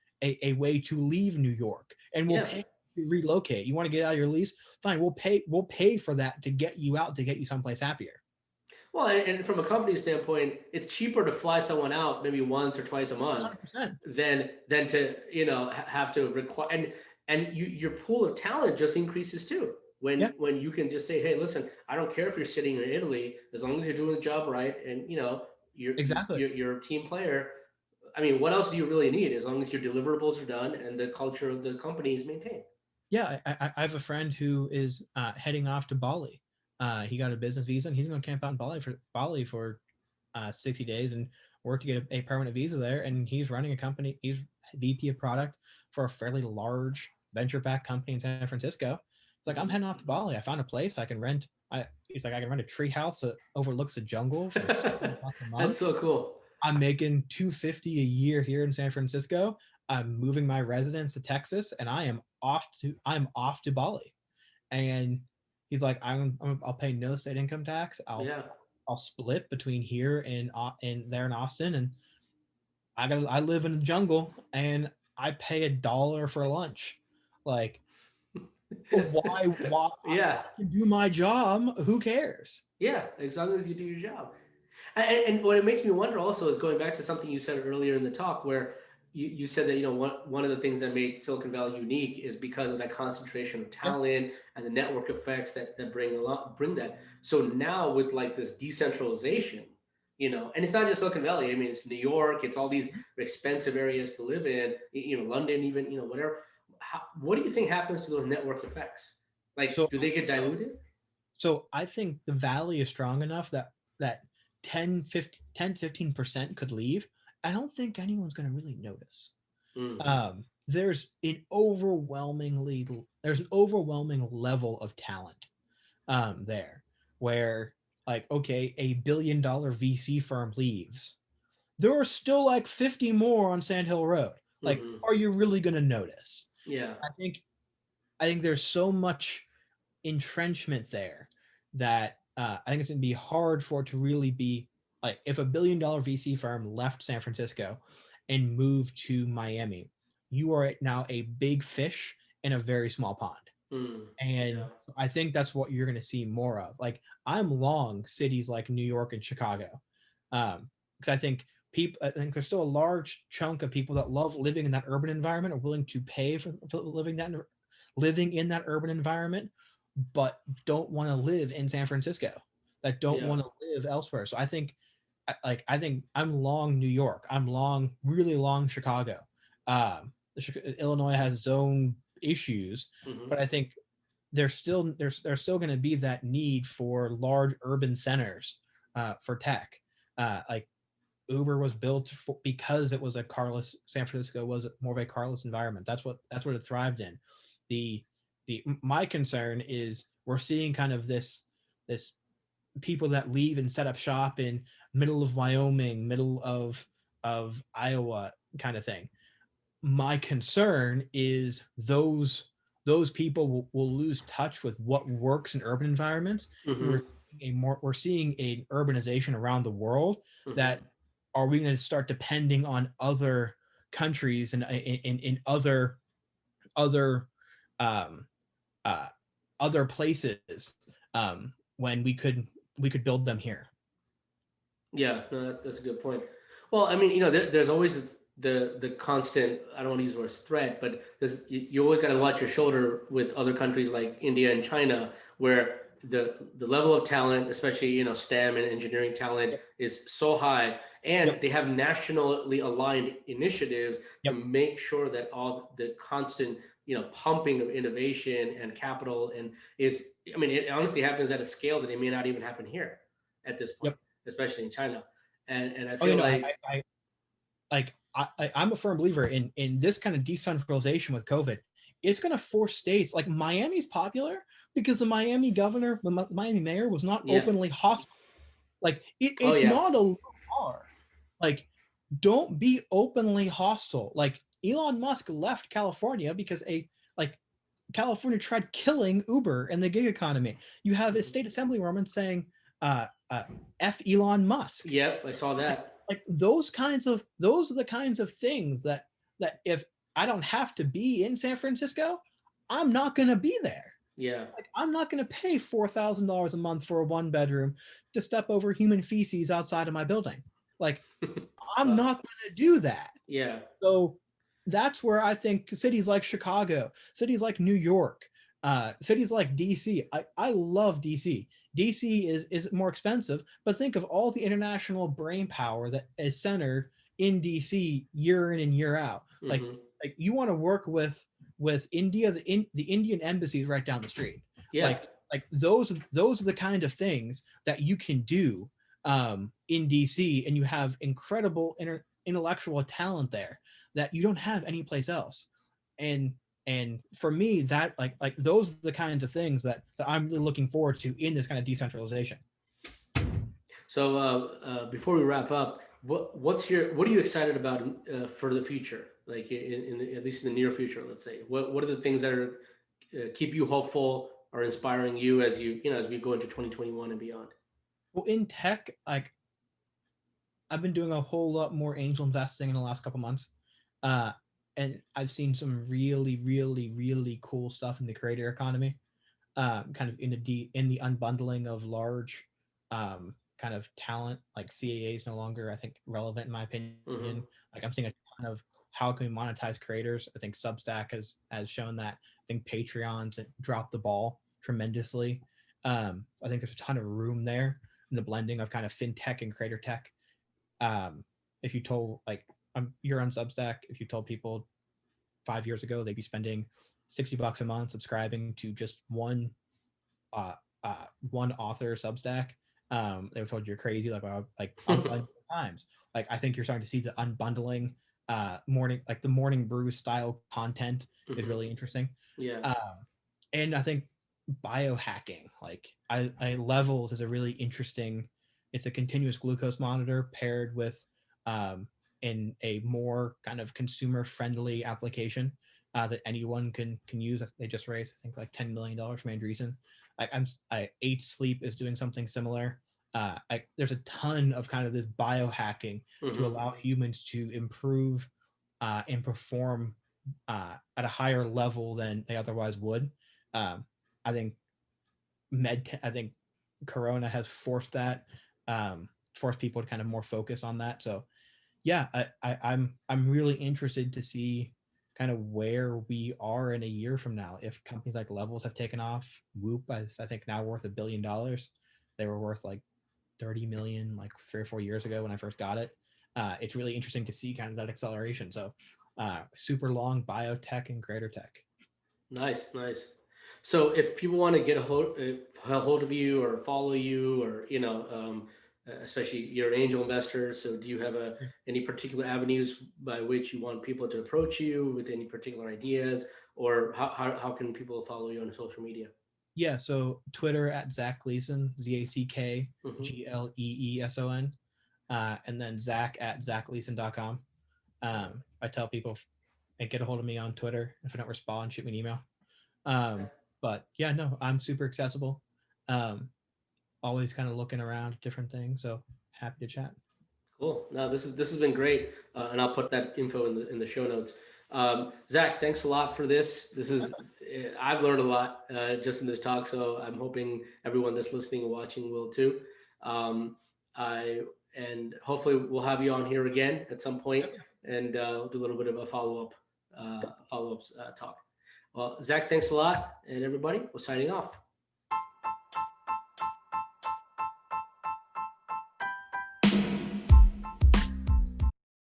way to leave New York, and we'll Yeah. pay to relocate. You want to get out of your lease? Fine, we'll pay for that to get you out, to get you someplace happier. Well, and from a company standpoint, it's cheaper to fly someone out maybe once or twice a month 100%. than to have to require, and your pool of talent just increases too Yeah, when you can just say, hey, listen, I don't care if you're sitting in Italy, as long as you're doing the job right, and you're exactly. you're a team player. I mean, what else do you really need, as long as your deliverables are done and the culture of the company is maintained? Yeah, I have a friend who is heading off to Bali. He got a business visa, and he's going to camp out in Bali for 60 days and work to get a permanent visa there. And he's running a company. He's VP of product for a fairly large venture-backed company in San Francisco. It's like, I'm heading off to Bali. I found a place I can rent. He's like, I can rent a tree house that overlooks the jungle for $600 a That's month. so cool. I'm making $250 a year here in San Francisco. I'm moving my residence to Texas, and I'm off to Bali. And he's like, I'll pay no state income tax. Yeah. I'll split between here and there in Austin, and I live in the jungle, and I pay $1 for lunch. Like, why Yeah. I can do my job. Who cares? Yeah. As long as you do your job. And what it makes me wonder also is going back to something you said earlier in the talk, where you said that, you know, one of the things that made Silicon Valley unique is because of that concentration of talent and the network effects that bring that. So now with like this decentralization, you know, and it's not just Silicon Valley. I mean, it's New York, it's all these expensive areas to live in, you know, London, even, you know, whatever. What do you think happens to those network effects? Like, So do they get diluted? So I think the valley is strong enough that 10, 15% could leave. I don't think anyone's going to really notice. Mm. There's an overwhelming level of talent there, where, like, okay, a $1 billion VC firm leaves. There are still like 50 more on Sand Hill Road. Like, Mm-hmm. are you really going to notice? Yeah. I think there's so much entrenchment there that I think it's going to be hard for it to really be like, if a $1 billion VC firm left San Francisco and moved to Miami, you are now a big fish in a very small pond. And Yeah. I think that's what you're going to see more of. Like, I'm long cities like New York and Chicago, because I think there's still a large chunk of people that love living in that urban environment, are willing to pay for living in that urban environment, but don't want to live in San Francisco, that don't Yeah. want to live elsewhere. So I think I'm long New York. I'm really long Chicago. Illinois has its own issues, Mm-hmm. but I think there's still going to be that need for large urban centers for tech. Like, Uber was built because it was a carless. San Francisco was more of a carless environment. That's what it thrived in. The My concern is we're seeing kind of this people that leave and set up shop in middle of Wyoming, middle of Iowa, kind of thing. My concern is those people will lose touch with what works in urban environments. Mm-hmm. We're seeing an urbanization around the world Mm-hmm. that, are we going to start depending on other countries and in other um, uh, other places, when we could build them here. Yeah, no, that's a good point. Well, I mean, you know, there's always the constant. I don't want to use the word threat, but you always got to watch your shoulder with other countries like India and China, where the level of talent, especially, you know, STEM and engineering talent, Yep. is so high, and Yep. they have nationally aligned initiatives to Yep. make sure that all the constant, you know, pumping of innovation and capital and is. I mean, it honestly happens at a scale that it may not even happen here at this point, Yep. especially in China. And I Oh, you feel know, like, I'm a firm believer in this kind of decentralization with COVID. It's going to force states, like Miami's popular because the Miami governor, the Miami mayor, was not yeah, openly hostile. Like, oh it's yeah, not a low bar. Like, don't be openly hostile. Like, Elon Musk left California because California tried killing Uber and the gig economy. You have a state assemblywoman saying, uh, uh, "F Elon Musk." yep, I saw that. Like, those are the kinds of things that if I don't have to be in San Francisco, I'm not going to be there. Yeah, Like, I'm not going to pay $4,000 a month for a 1 bedroom to step over human feces outside of my building. Like, I'm well, not going to do that. yeah, So that's where I think cities like Chicago, cities like New York, cities like DC. I love DC. DC is more expensive, but think of all the international brain power that is centered in DC year in and year out. Like, mm-hmm. you want to work with India, the Indian embassy is right down the street. Yeah, Like, like those are the kind of things that you can do in DC, and you have incredible intellectual talent there that you don't have anyplace else. And for me, that like those are the kinds of things that I'm really looking forward to in this kind of decentralization. So before we wrap up, what are you excited about for the future? Like at least in the near future, let's say. What are the things that are keep you hopeful or inspiring you as as we go into 2021 and beyond? Well, in tech, like I've been doing a whole lot more angel investing in the last couple months. Uh, and I've seen some really, really, really cool stuff in the creator economy, kind of in the unbundling of large kind of talent. Like CAA is no longer, I think, relevant in my opinion. Mm-hmm. Like I'm seeing a ton of how can we monetize creators. I think Substack has shown that. I think Patreon's dropped the ball tremendously. I think there's a ton of room there in the blending of kind of fintech and creator tech. If you told like you're on Substack, if you told people 5 years ago they'd be spending $60 a month subscribing to just uh, one author Substack, they were told you're crazy. Like, unbundling times. Like, I think you're starting to see the unbundling, the morning brew style content is Mm-hmm. really interesting. Yeah. And I think biohacking, like I levels is a really interesting. It's a continuous glucose monitor paired with in a more kind of consumer friendly application that anyone can use. They just raised, I think, like $10 million from Andreessen. Eight Sleep is doing something similar. There's a ton of kind of this biohacking to Mm-hmm. allow humans to improve and perform at a higher level than they otherwise would. Um, I think I think Corona has forced that, forced people to kind of more focus on that. So yeah, I'm really interested to see kind of where we are in a year from now. If companies like Levels have taken off, Whoop I think now worth $1 billion. They were worth like 30 million like 3 or 4 years ago when I first got it. It's really interesting to see kind of that acceleration. So super long biotech and greater tech. Nice, nice. So if people want to get a hold of you or follow you, or especially you're an angel investor, so do you have any particular avenues by which you want people to approach you with any particular ideas, or how can people follow you on social media? Yeah, so Twitter at Zack Gleeson, Mm-hmm. ZackGleeson, and then Zach at ZackGleeson.com. I tell people and get a hold of me on Twitter. If I don't respond, shoot me an email. But yeah, no, I'm super accessible. Um, Always kind of looking around at different things. So happy to chat. Cool. No, this has been great, and I'll put that info in the show notes. Zach, thanks a lot for this. I've learned a lot just in this talk, so I'm hoping everyone that's listening and watching will too. I and hopefully we'll have you on here again at some point, and we'll do a little bit of a follow up talk. Well, Zach, thanks a lot, and everybody, we're signing off.